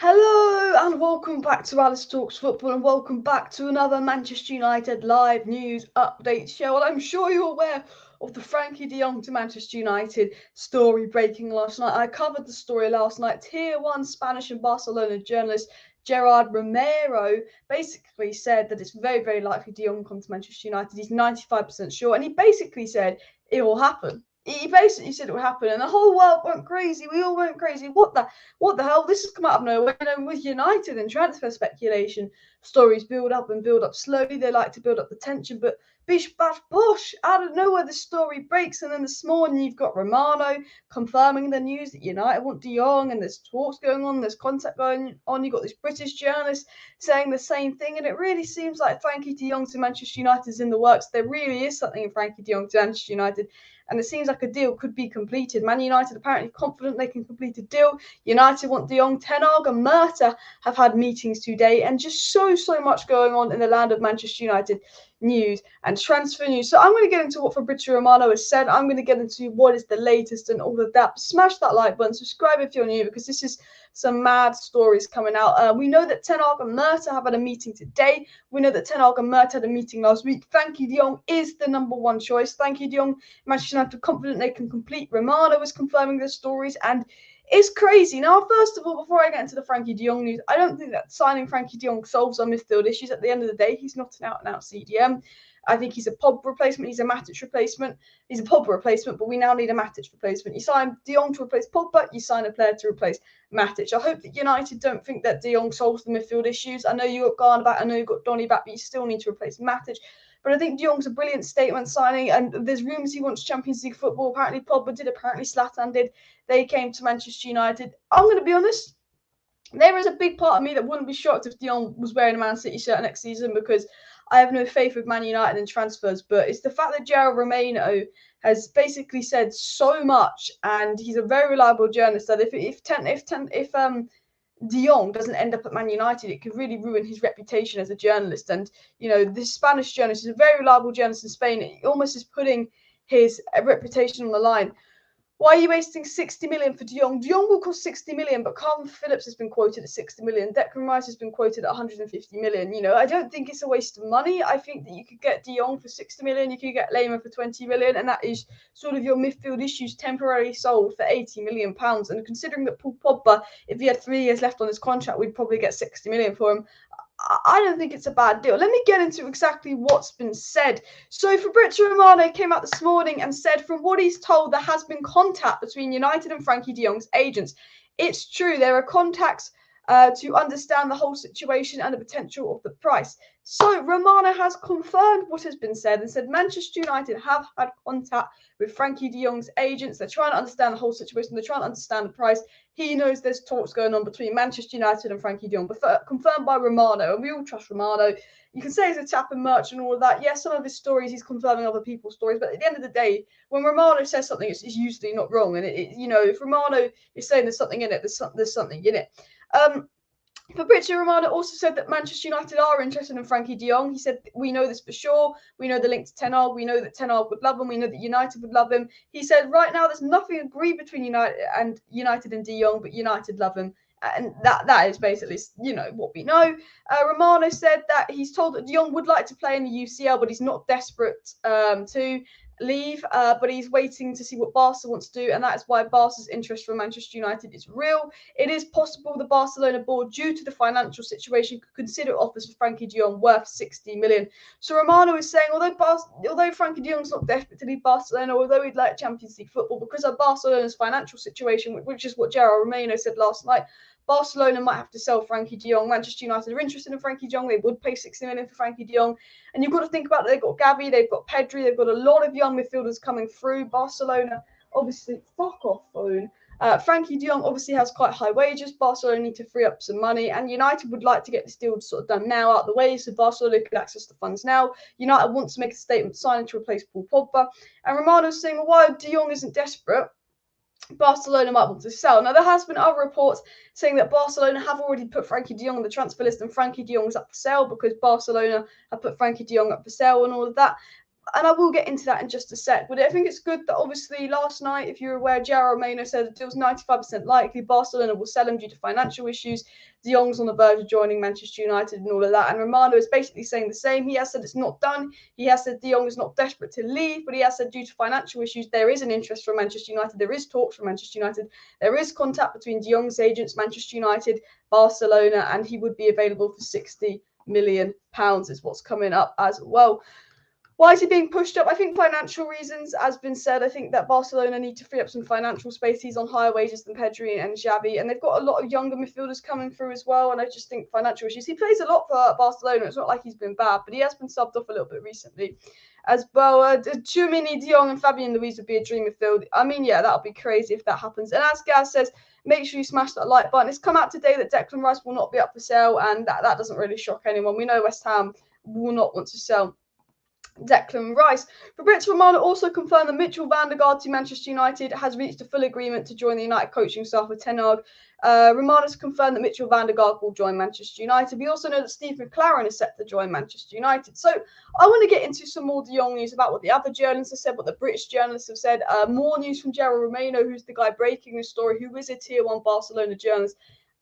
Hello and welcome back to Alice Talks Football and welcome back to another Manchester United live news update show. And I'm sure you're aware of the Frenkie de Jong to Manchester United story breaking last night. I covered the story last night. Tier 1 Spanish and Barcelona journalist Gerard Romero basically said that it's very, very likely de Jong will come to Manchester United. He's 95% sure, and he basically said it will happen. He basically said it would happen, and the whole world went crazy. We all went crazy. What the hell? This has come out of nowhere. And with United and transfer speculation, stories build up and build up slowly. They like to build up the tension, but bish bash bosh, out of nowhere the story breaks. And then this morning you've got Romano confirming the news that United want de Jong, and there's talks going on, there's contact going on. You've got this British journalist saying the same thing, and it really seems like Frenkie de Jong to Manchester United is in the works. There really is something in Frenkie de Jong to Manchester United, and it seems like a deal could be completed. Man United apparently confident they can complete a deal. United want de Jong. Ten Hag and Murta have had meetings today, and just so much going on in the land of Manchester United news and transfer news. So I'm going to get into what Fabrizio Romano has said. I'm going to get into what is the latest and all of that. Smash that like button, subscribe if you're new, because this is some mad stories coming out. We know that Ten Hag and Murta have had a meeting today. We know that Ten Hag and Murta had a meeting last week. Frenkie de Jong is the number one choice. Frenkie de Jong, Manchester United are confident they can complete. Romano is confirming the stories, and it's crazy. Now, first of all, before I get into the Frenkie de Jong news, I don't think that signing Frenkie de Jong solves our midfield issues. At the end of the day, he's not an out-and-out CDM. I think he's a Pogba replacement. He's a Matic replacement. He's a Pogba replacement, but we now need a Matic replacement. You sign de Jong to replace Pogba, you sign a player to replace Matic. I hope that United don't think that de Jong solves the midfield issues. I know you got Garner back, I know you got Donny back, but you still need to replace Matic. But I think de Jong's a brilliant statement signing, and there's rumours he wants Champions League football. Apparently Pogba did, apparently Zlatan did. They came to Manchester United. I'm going to be honest, there is a big part of me that wouldn't be shocked if de Jong was wearing a Man City shirt next season, because I have no faith with Man United in transfers. But it's the fact that Gerard Romano has basically said so much, and he's a very reliable journalist, that if de Jong doesn't end up at Man United, it could really ruin his reputation as a journalist. And, you know, this Spanish journalist is a very reliable journalist in Spain. It almost is putting his reputation on the line. Why are you wasting 60 million for de Jong? De Jong will cost 60 million, but Calvin Phillips has been quoted at 60 million. Declan Rice has been quoted at 150 million. You know, I don't think it's a waste of money. I think that you could get de Jong for 60 million, you could get Lehmann for 20 million, and that is sort of your midfield issues temporarily solved for 80 million pounds. And considering that Paul Pogba, if he had 3 years left on his contract, we'd probably get 60 million for him. I don't think it's a bad deal. Let me get into exactly what's been said. So Fabrizio Romano came out this morning and said, from what he's told, there has been contact between United and Frenkie de Jong's agents. It's true, there are contacts to understand the whole situation and the potential of the price. So Romano has confirmed what has been said and said Manchester United have had contact with Frenkie de Jong's agents. They're trying to understand the whole situation. They're trying to understand the price. He knows there's talks going on between Manchester United and Frenkie de Jong, but confirmed by Romano, and we all trust Romano. You can say he's a tap and merch and all of that. Yes, some of his stories, he's confirming other people's stories, but at the end of the day, when Romano says something, it's usually not wrong. And, you know, if Romano is saying there's something in it, there's something in it. Fabrizio Romano also said that Manchester United are interested in Frenkie de Jong. He said, we know this for sure. We know the link to Ten Hag. We know that Ten Hag would love him. We know that United would love him. He said, right now, there's nothing agreed between United and de Jong, but United love him. And that is basically, you know, what we know. Romano said that he's told that de Jong would like to play in the UCL, but he's not desperate to leave, but he's waiting to see what Barca wants to do, and that is why Barca's interest for Manchester United is real. It is possible the Barcelona board, due to the financial situation, could consider offers for Frenkie de Jong worth 60 million. So Romano is saying, although Frenkie de Jong's not desperate to leave Barcelona, although he'd like Champions League football, because of Barcelona's financial situation, which is what Gerard Romano said last night, Barcelona might have to sell Frenkie de Jong. Manchester United are interested in Frenkie de Jong. They would pay 60 million for Frenkie de Jong. And you've got to think about it. They've got Gavi, they've got Pedri, they've got a lot of young midfielders coming through. Barcelona, obviously, fuck off, phone. Frenkie de Jong obviously has quite high wages. Barcelona need to free up some money, and United would like to get this deal sort of done now, out of the way, so Barcelona could access the funds now. United wants to make a statement signing to replace Paul Pogba. And Romano's saying, well, while de Jong isn't desperate, Barcelona might want to sell. Now, there has been other reports saying that Barcelona have already put Frenkie de Jong on the transfer list, and Frenkie de Jong is up for sale because Barcelona have put Frenkie de Jong up for sale and all of that. and I will get into that in just a sec, but I think it's good that obviously last night, if you're aware, Romano said that it was 95% likely Barcelona will sell him due to financial issues. De Jong's on the verge of joining Manchester United and all of that, and Romano is basically saying the same. He has said it's not done. He has said De Jong is not desperate to leave, but he has said due to financial issues, there is an interest from Manchester United. There is talks from Manchester United. There is contact between De Jong's agents, Manchester United, Barcelona, and he would be available for £60 million is what's coming up as well. Why is he being pushed up? I think financial reasons, as been said. I think that Barcelona need to free up some financial space. He's on higher wages than Pedri and Xavi, and they've got a lot of younger midfielders coming through as well. And I just think financial issues. He plays a lot for Barcelona. It's not like he's been bad, but he has been subbed off a little bit recently as well. Tchouameni, De Jong, and Fabian Luiz would be a dream midfield. I mean, yeah, that'll be crazy if that happens. And as Gaz says, make sure you smash that like button. It's come out today that Declan Rice will not be up for sale, and that doesn't really shock anyone. We know West Ham will not want to sell Declan Rice. Fabrizio Romano also confirmed that Mitchell van der Gaard to Manchester United has reached a full agreement to join the United coaching staff with Ten Hag. Romano's confirmed that Mitchell van der Gaard will join Manchester United. We also know that Steve McLaren is set to join Manchester United. So I want to get into some more De Jong news about what the other journalists have said, what the British journalists have said. More news from Gerald Romano, who's the guy breaking the story, who is a Tier 1 Barcelona journalist.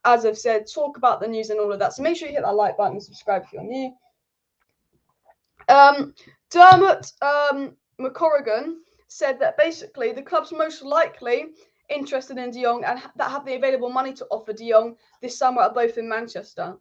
As I've said, talk about the news and all of that. So make sure you hit that like button and subscribe if you're new. Dermot McCorrigan said that basically the club's most likely interested in De Jong and that have the available money to offer De Jong this summer are both in Manchester.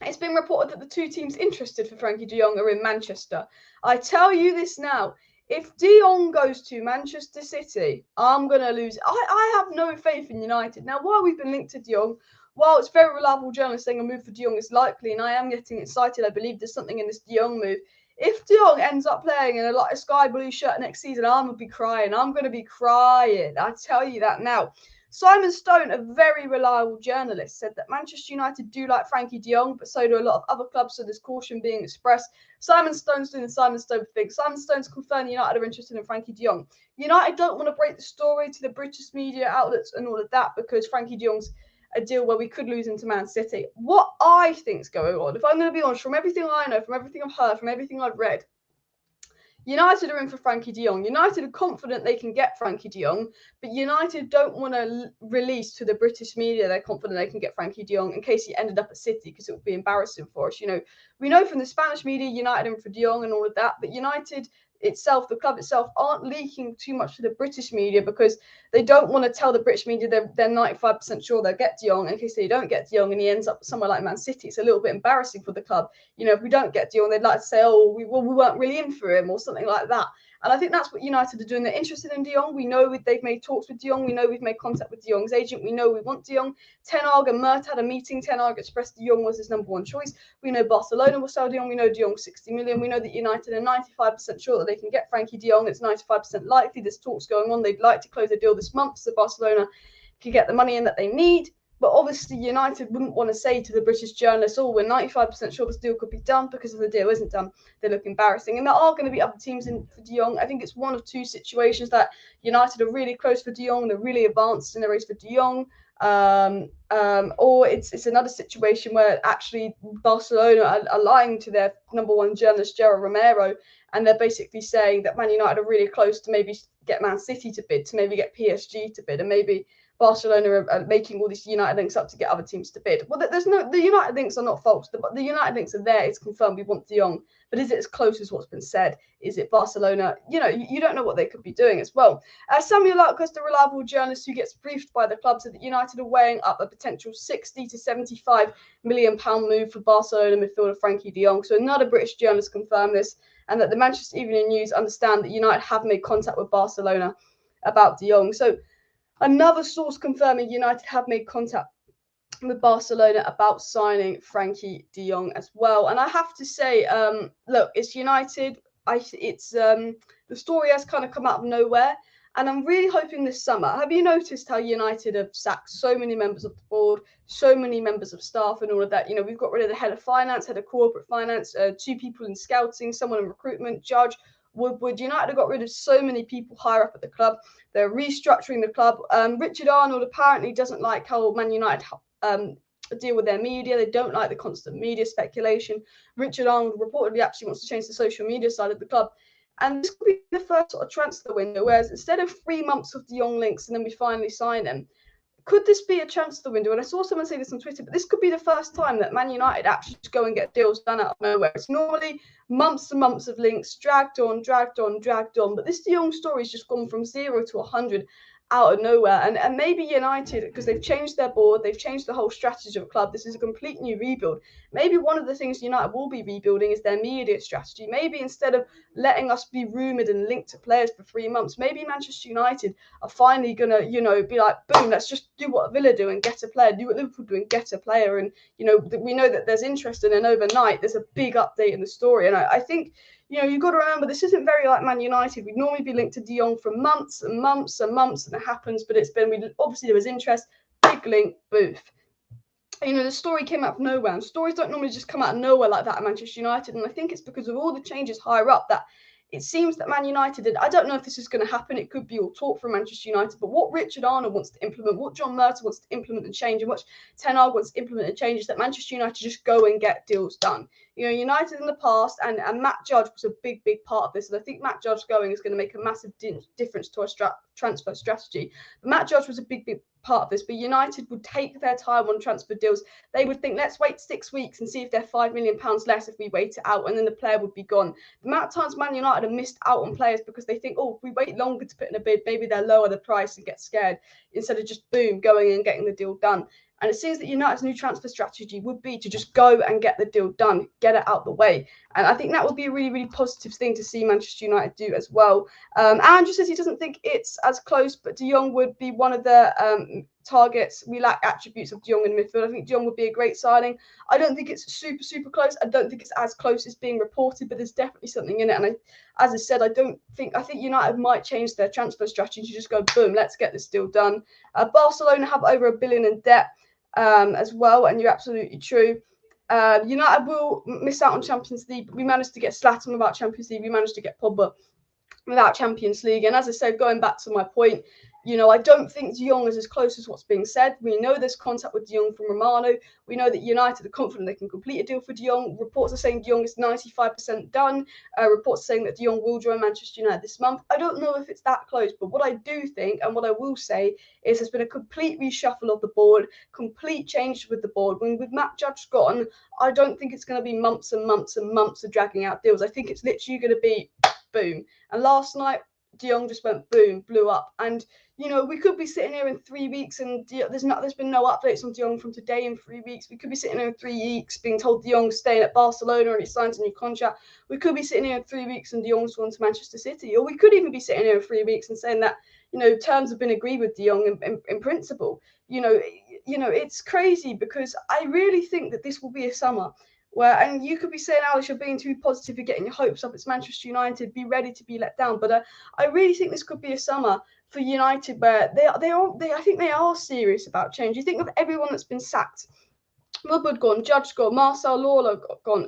It's been reported that the two teams interested for Frenkie de Jong are in Manchester. I tell you this now, if De Jong goes to Manchester City, I'm going to lose. I have no faith in United. Now, while we've been linked to De Jong, while it's very reliable journalists saying a move for De Jong is likely, and I am getting excited, I believe there's something in this De Jong move. If De Jong ends up playing in a sky blue shirt next season, I'm going to be crying. I'm going to be crying. I tell you that now. Simon Stone, a very reliable journalist, said that Manchester United do like Frenkie de Jong, but so do a lot of other clubs, so there's caution being expressed. Simon Stone's doing the Simon Stone thing. Simon Stone's confirmed United are interested in Frenkie de Jong. United don't want to break the story to the British media outlets and all of that because Frenkie de Jong's a deal where we could lose him to Man City. What I think's going on, if I'm going to be honest, from everything I know, from everything I've heard, from everything I've read, United are in for Frenkie de Jong. United are confident they can get Frenkie de Jong, but United don't want to release to the British media they're confident they can get Frenkie de Jong in case he ended up at City because it would be embarrassing for us. You know, we know from the Spanish media United are in for de Jong and all of that, but United itself, the club itself, aren't leaking too much to the British media because they don't want to tell the British media they're 95% sure they'll get de Jong in case they don't get de Jong and he ends up somewhere like Man City. It's a little bit embarrassing for the club. You know, if we don't get de Jong, they'd like to say, oh, we weren't really in for him or something like that. And I think that's what United are doing. They're interested in de Jong. We know they've made talks with de Jong. We know we've made contact with de Jong's agent. We know we want de Jong. Ten Hag and Mert had a meeting. Ten Hag expressed de Jong was his number one choice. We know Barcelona will sell de Jong. We know de Jong 60 million. We know that United are 95% sure that they can get Frenkie de Jong. It's 95% likely. There's talks going on. They'd like to close a deal this month so Barcelona can get the money in that they need. But obviously, United wouldn't want to say to the British journalists, oh, we're 95% sure this deal could be done because if the deal isn't done, they look embarrassing. And there are going to be other teams in for de Jong. I think it's one of two situations that United are really close for de Jong. They're really advanced in the race for de Jong. Or it's another situation where actually Barcelona are lying to their number one journalist, Gerald Romano, and they're basically saying that Man United are really close to maybe get Man City to bid, to maybe get PSG to bid, and maybe Barcelona are making all these United links up to get other teams to bid. Well, the United links are not false. The United links are there. It's confirmed we want de Jong. But is it as close as what's been said? Is it Barcelona? You know, you don't know what they could be doing as well. Samuel Lucas, the reliable journalist who gets briefed by the club, said that United are weighing up a potential 60 to 75 million pound move for Barcelona midfielder Frenkie de Jong. So another British journalist confirmed this, and that the Manchester Evening News understand that United have made contact with Barcelona about de Jong. So another source confirming United have made contact with Barcelona about signing Frenkie de Jong as well. And I have to say, look, it's United. The story has kind of come out of nowhere. And I'm really hoping this summer, have you noticed how United have sacked so many members of the board, so many members of staff and all of that? You know, we've got rid of the head of finance, head of corporate finance, 2 people in scouting, someone in recruitment, Judge, Woodward. United have got rid of so many people higher up at the club. They're restructuring the club. Richard Arnold apparently doesn't like how Man United deal with their media. They don't like the constant media speculation. Richard Arnold reportedly actually wants to change the social media side of the club. And this could be the first sort of transfer window, whereas instead of 3 months of De Jong links and then we finally sign him, could this be a transfer window? And I saw someone say this on Twitter, but this could be the first time that Man United actually just go and get deals done out of nowhere. It's normally months and months of links, dragged on. But this De Jong story has just gone from 0 to 100 out of nowhere. And maybe United, because they've changed their board, they've changed the whole strategy of the club. This is a complete new rebuild. Maybe one of the things United will be rebuilding is their media strategy. Maybe instead of letting us be rumoured and linked to players for 3 months, maybe Manchester United are finally going to, be like, boom, let's just do what Villa do and get a player, do what Liverpool do and get a player. And, we know that there's interest in, and overnight there's a big update in the story. And I think, you've got to remember, this isn't very like Man United. We'd normally be linked to De Jong for months and months and months, and it happens, but obviously there was interest, big link, boof. The story came out of nowhere, and stories don't normally just come out of nowhere like that at Manchester United, and I think it's because of all the changes higher up that it seems that Man United did. I don't know if this is going to happen. It could be all talk from Manchester United, but what Richard Arnold wants to implement, what John Murtough wants to implement and change, and what Ten Hag wants to implement and change is that Manchester United just go and get deals done. United in the past, and Matt Judge was a big part of this, and I think Matt Judge going is going to make a massive difference to our transfer strategy. But Matt Judge was a big part of this, but United would take their time on transfer deals. They would think, let's wait 6 weeks and see if they're £5 million less if we wait it out, and then the player would be gone. The amount of times Man United have missed out on players because they think, if we wait longer to put in a bid, maybe they'll lower the price and get scared, instead of just boom, going and getting the deal done. And it seems that United's new transfer strategy would be to just go and get the deal done, get it out the way. And I think that would be a really, really positive thing to see Manchester United do as well. Andrew says he doesn't think it's as close, but De Jong would be one of the targets. We lack attributes of De Jong in midfield. I think De Jong would be a great signing. I don't think it's super close. I don't think it's as close as being reported, but there's definitely something in it. And as I said, I think United might change their transfer strategy to just go, boom, let's get this deal done. Barcelona have over £1 billion in debt as well, and you're absolutely true. United will miss out on Champions League, but we managed to get Zlatan without Champions League. We managed to get Pogba without Champions League. And as I said, going back to my point, I don't think De Jong is as close as what's being said. We know there's contact with De Jong from Romano. We know that United are confident they can complete a deal for De Jong. Reports are saying De Jong is 95% done. Reports are saying that De Jong will join Manchester United this month. I don't know if it's that close, but what I do think, and what I will say, is there's been a complete reshuffle of the board, complete change with the board. With Matt Judge gone, I don't think it's going to be months and months and months of dragging out deals. I think it's literally going to be boom. And last night, De Jong just went boom, blew up. And we could be sitting here in 3 weeks, and there's been no updates on De Jong from today in 3 weeks. We could be sitting here in 3 weeks being told De Jong's staying at Barcelona and he signs a new contract. We could be sitting here in 3 weeks and De Jong's gone to Manchester City, or we could even be sitting here in 3 weeks and saying that terms have been agreed with De Jong in principle. It's crazy, because I really think that this will be a summer and you could be saying, Alice, you're being too positive, you're getting your hopes up. It's Manchester United, be ready to be let down. But I really think this could be a summer for United where I think they are serious about change. You think of everyone that's been sacked. Woodward gone, Judge gone, Marcel Lawler gone,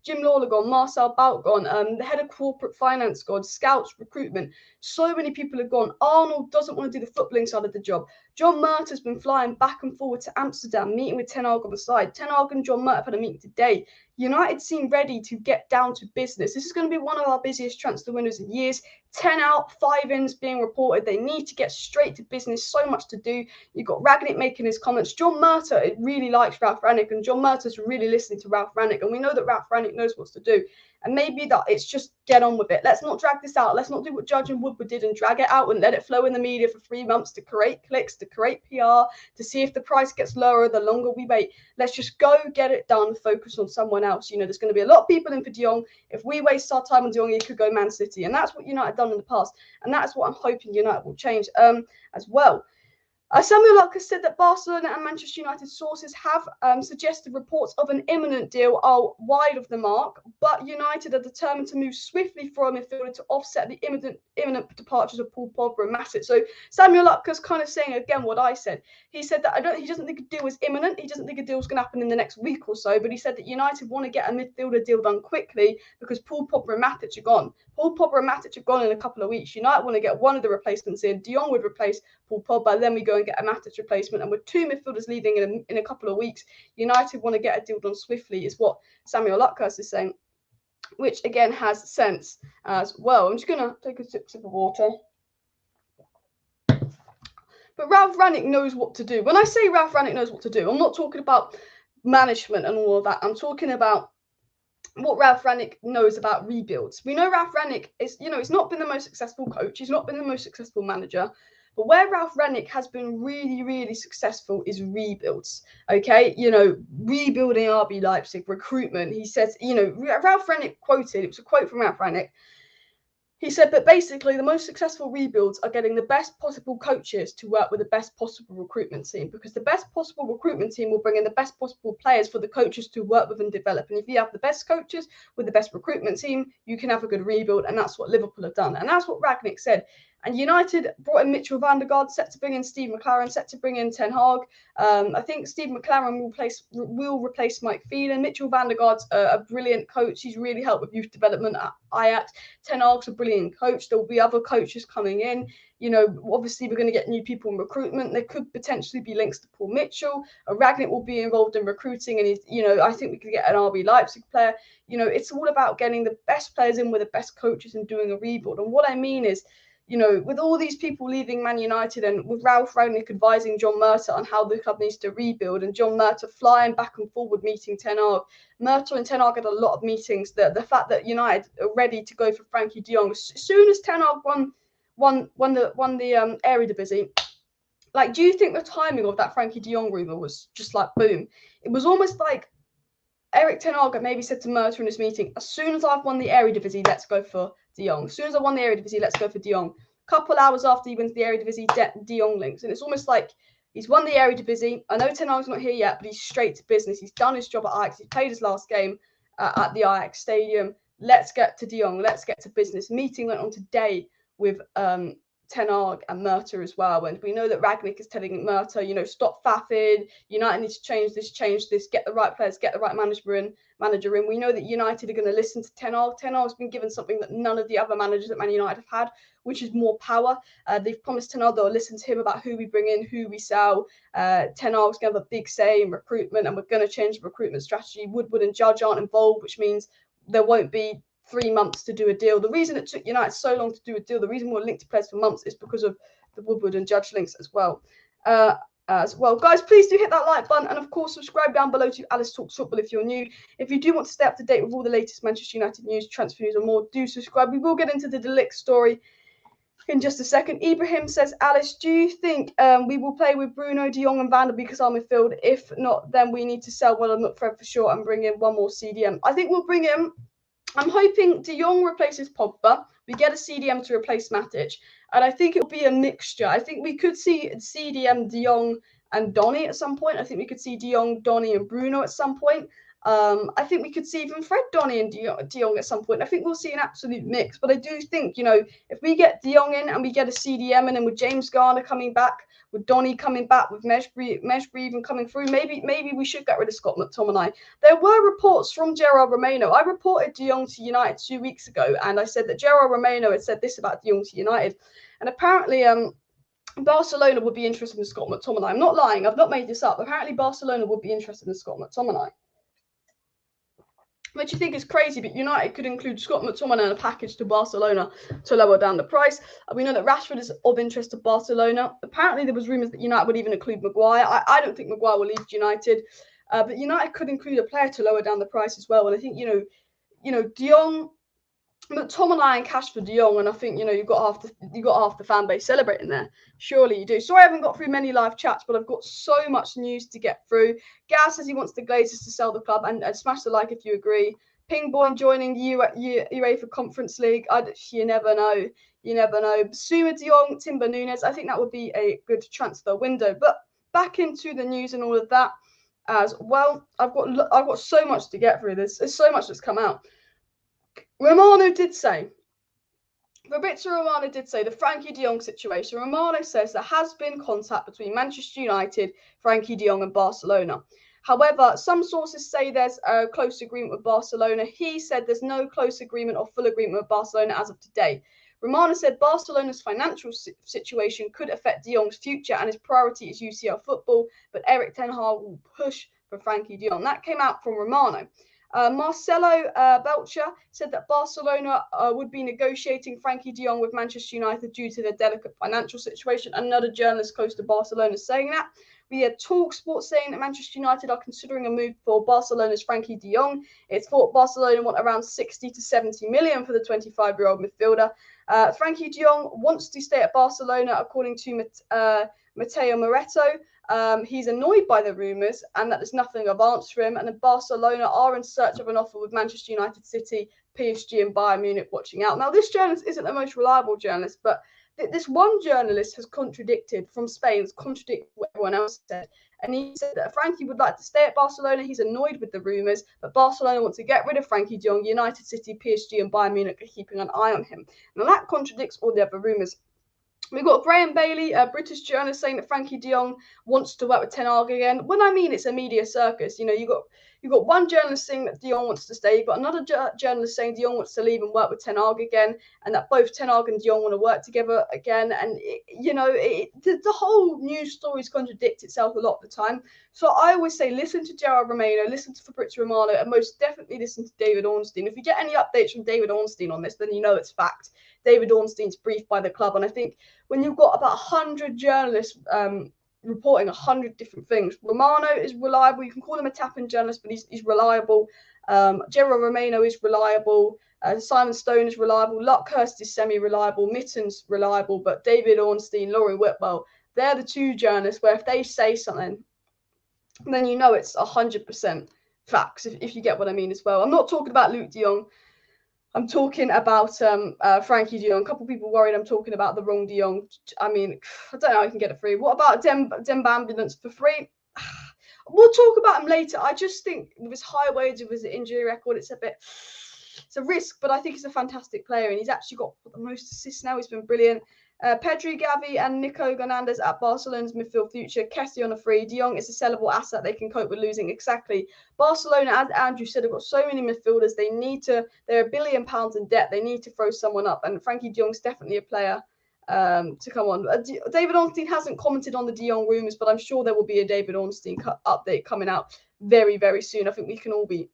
Jim Lawler gone, Marcel Bout gone, the head of corporate finance gone, scouts, recruitment. So many people have gone. Arnold doesn't want to do the footballing side of the job. John Murtough has been flying back and forward to Amsterdam, meeting with Ten Hag on the side. Ten Hag and John Murtough have had a meeting today. United seem ready to get down to business. This is going to be one of our busiest transfer windows in years. 10 out, 5 ins being reported. They need to get straight to business. So much to do. You've got Rangnick making his comments. John Murtough really likes Ralph Rangnick, and John Murtough's really listening to Ralph Rangnick. And we know that Ralph Rangnick knows what to do. And maybe that it's just get on with it. Let's not drag this out. Let's not do what Judge and Woodward did and drag it out and let it flow in the media for 3 months to create clicks, to create PR, to see if the price gets lower the longer we wait. Let's just go get it done, focus on someone else. There's going to be a lot of people in for De Jong. If we waste our time on De Jong, he could go Man City. And that's what United done in the past. And that's what I'm hoping United will change as well. Samuel Luck has said that Barcelona and Manchester United sources have suggested reports of an imminent deal are wide of the mark, but United are determined to move swiftly for a midfielder to offset the imminent departures of Paul Pogba and Matic. So Samuel Luck is kind of saying again what I said. He said that he doesn't think a deal is imminent. He doesn't think a deal is going to happen in the next week or so, but he said that United want to get a midfielder deal done quickly because Paul Pogba and Matic are gone. Paul Pogba and Matic are gone in a couple of weeks. United want to get one of the replacements in. De Jong would replace Paul Pogba, then we go and get a Matic replacement. And with 2 midfielders leaving in a couple of weeks, United want to get a deal done swiftly, is what Samuel Luckhurst is saying. which again has sense as well. I'm just going to take a sip of water. But Ralf Rangnick knows what to do. When I say Ralf Rangnick knows what to do, I'm not talking about management and all of that. I'm talking about what Ralf Rangnick knows about rebuilds. We know Ralf Rangnick is, he's not been the most successful coach. He's not been the most successful manager. But where Ralf Rangnick has been really, really successful is rebuilds. Okay, rebuilding RB Leipzig, recruitment. He says, Ralf Rangnick quoted, it was a quote from Ralf Rangnick. He said, but basically the most successful rebuilds are getting the best possible coaches to work with the best possible recruitment team, because the best possible recruitment team will bring in the best possible players for the coaches to work with and develop. And if you have the best coaches with the best recruitment team, you can have a good rebuild. And that's what Liverpool have done. And that's what Rangnick said. And United brought in Mitchell van der Gaard, set to bring in Steve McLaren, set to bring in Ten Hag. I think Steve McLaren will replace Mike Phelan. Mitchell van der Gaard's a brilliant coach. He's really helped with youth development at Ajax. Ten Hag's a brilliant coach. There will be other coaches coming in. Obviously we're going to get new people in recruitment. There could potentially be links to Paul Mitchell. Rangnick will be involved in recruiting, and I think we could get an RB Leipzig player. It's all about getting the best players in with the best coaches and doing a rebuild. And what I mean is, with all these people leaving Man United and with Ralf Rangnick advising John Murtough on how the club needs to rebuild, and John Murtough flying back and forward meeting Ten Hag. Murtough and Ten Hag had a lot of meetings. The fact that United are ready to go for Frenkie de Jong, as soon as Ten Hag won the Eredivisie, do you think the timing of that Frenkie de Jong rumour was just like boom? It was almost like Erik Ten Hag maybe said to Murtough in his meeting, as soon as I've won the Eredivisie, let's go for de Jong. As soon as I won the Eredivisie, let's go for de Jong. A couple hours after he wins the Eredivisie, de Jong links. And it's almost like he's won the Eredivisie. I know Ten Hag's not here yet, but he's straight to business. He's done his job at Ajax. He's played his last game at the Ajax Stadium. Let's get to de Jong. Let's get to business. Meeting went on today with Ten Hag and Murtough as well. And we know that Rangnick is telling Murtough, stop faffing. United needs to change this, get the right players, get the right manager in. We know that United are going to listen to Ten Hag. Ten Hag's been given something that none of the other managers at Man United have had, which is more power. They've promised Ten Hag they'll listen to him about who we bring in, who we sell. Ten Hag's going to have a big say in recruitment, and we're going to change the recruitment strategy. Woodward and Judge aren't involved, which means there won't be 3 months to do a deal. The reason it took United so long to do a deal, the reason we're linked to players for months, is because of the Woodward and Judge links as well. Guys, please do hit that like button, and of course subscribe down below to Alice Talks Football if you're new. If you do want to stay up to date with all the latest Manchester United news, transfer news and more, do subscribe. We will get into the De Ligt story in just a second. Ibrahim says, Alice, do you think we will play with Bruno, De Jong and Van der Beek as our midfield? If not, then we need to sell one of Fred for sure and bring in one more CDM. I think we'll bring in, I'm hoping De Jong replaces Pogba. We get a CDM to replace Matic. And I think it'll be a mixture. I think we could see CDM, De Jong and Donny at some point. I think we could see De Jong, Donny and Bruno at some point. I think we could see even Fred, Donny and De Jong at some point. I think we'll see an absolute mix. But I do think, if we get De Jong in and we get a CDM and then with James Garner coming back, with Donny coming back, with Mejbri even coming through, maybe we should get rid of Scott McTominay. There were reports from Gerard Romano. I reported De Jong to United 2 weeks ago, and I said that Gerard Romano had said this about De Jong to United. And apparently Barcelona would be interested in Scott McTominay. I'm not lying. I've not made this up. Apparently Barcelona would be interested in Scott McTominay, which you think is crazy, but United could include Scott McTominay in a package to Barcelona to lower down the price. We know that Rashford is of interest to Barcelona. Apparently, there was rumours that United would even include Maguire. I don't think Maguire will leave United, but United could include a player to lower down the price as well. And I think, De Jong, McTominay and cash for De Jong, and I think, you've got half the fan base celebrating there. Surely you do. Sorry I haven't got through many live chats, but I've got so much news to get through. Gaz says he wants the Glazers to sell the club, and smash the like if you agree. Pingboy joining the UEFA Conference League. You never know. You never know. Suma De Jong, Timber Nunes. I think that would be a good transfer window. But back into the news and all of that as well. I've got so much to get through. There's so much that's come out. Fabrizio Romano did say the Frenkie de Jong situation. Romano says there has been contact between Manchester United, Frenkie de Jong and Barcelona. However, some sources say there's a close agreement with Barcelona. He said there's no close agreement or full agreement with Barcelona as of today. Romano said Barcelona's financial situation could affect de Jong's future and his priority is UCL football, but Erik Ten Hag will push for Frenkie de Jong. That came out from Romano. Marcelo Belcher said that Barcelona would be negotiating Frenkie de Jong with Manchester United due to their delicate financial situation. Another journalist close to Barcelona saying that. We had TalkSport saying that Manchester United are considering a move for Barcelona's Frenkie de Jong. It's thought Barcelona want around 60 to 70 million for the 25-year-old midfielder. Frenkie de Jong wants to stay at Barcelona, according to Matteo Moretto. He's annoyed by the rumours and that there's nothing of answer for him. And then Barcelona are in search of an offer with Manchester United, City, PSG and Bayern Munich watching out. Now, this journalist isn't the most reliable journalist, but this one journalist has contradicted from Spain, has contradicted what everyone else said. And he said that Frenkie would like to stay at Barcelona. He's annoyed with the rumours, but Barcelona wants to get rid of Frenkie de Jong. United, City, PSG and Bayern Munich are keeping an eye on him. Now, that contradicts all the other rumours. We've got Graham Bailey, a British journalist, saying that Frenkie de Jong wants to work with Ten Hag again. When I mean it's a media circus, you know, you've got one journalist saying that de Jong wants to stay. You've got another journalist saying de Jong wants to leave and work with Ten Hag again, and that both Ten Hag and de Jong want to work together again. And, the whole news stories contradict itself a lot of the time. So I always say listen to Gerard Romano, listen to Fabrizio Romano, and most definitely listen to David Ornstein. If you get any updates from David Ornstein on this, then you know it's fact. David Ornstein's briefed by the club, and I think when you've got about 100 journalists reporting 100 different things, Romano is reliable. You can call him a tapping journalist, but he's reliable. Gerard Romano is reliable. Simon Stone is reliable. Luckhurst is semi-reliable. Mitten's reliable, but David Ornstein, Laurie Whitwell, they're the two journalists where if they say something, then you know it's 100% facts, if you get what I mean as well. I'm not talking about Luke de Jong. I'm talking about Frenkie de Jong. A couple of people worried I'm talking about the wrong de Jong. I mean, I don't know how I can get it free. What about Demba Ambulance for free? We'll talk about him later. I just think with his high wage, with his injury record, it's a risk, but I think he's a fantastic player, and he's actually got the most assists now. He's been brilliant. Pedri, Gavi and Nico Gonzalez at Barcelona's midfield future. Kessie on a free. De Jong is a sellable asset they can cope with losing. Exactly. Barcelona, as Andrew said, have got so many midfielders. They're £1 billion in debt. They need to throw someone up. And Frenkie de Jong's definitely a player to come on. David Ornstein hasn't commented on the de Jong rumours, but I'm sure there will be a David Ornstein update coming out very, very soon. I think we can all be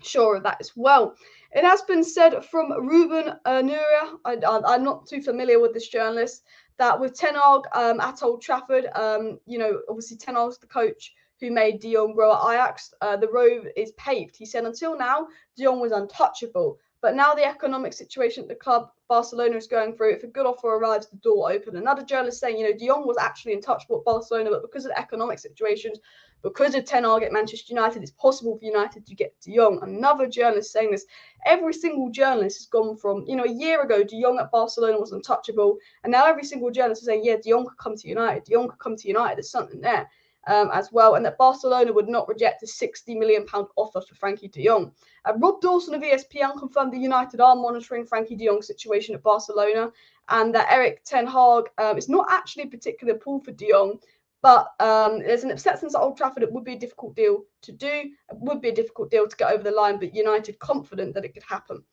sure of that as well. It has been said from Ruben Nuria, I'm not too familiar with this journalist, that with Ten Hag at Old Trafford, obviously Ten Hag's the coach who made de Jong grow at Ajax, the road is paved. He said until now, de Jong was untouchable. But now the economic situation at the club Barcelona is going through, if a good offer arrives, the door open. Another journalist saying, de Jong was actually untouchable at Barcelona, but because of the economic situations, because of Ten Hag at Manchester United, it's possible for United to get de Jong. Another journalist saying this. Every single journalist has gone from, a year ago, de Jong at Barcelona was untouchable, and now every single journalist is saying, yeah, de Jong could come to United. De Jong could come to United. There's something there. As well, and that Barcelona would not reject a £60 million offer for Frenkie de Jong. Rob Dawson of ESPN confirmed that United are monitoring Frenkie de Jong's situation at Barcelona, and that Erik Ten Hag is not actually a particular pull for de Jong, but there's an acceptance at Old Trafford. It would be a difficult deal to do. It would be a difficult deal to get over the line, but United confident that it could happen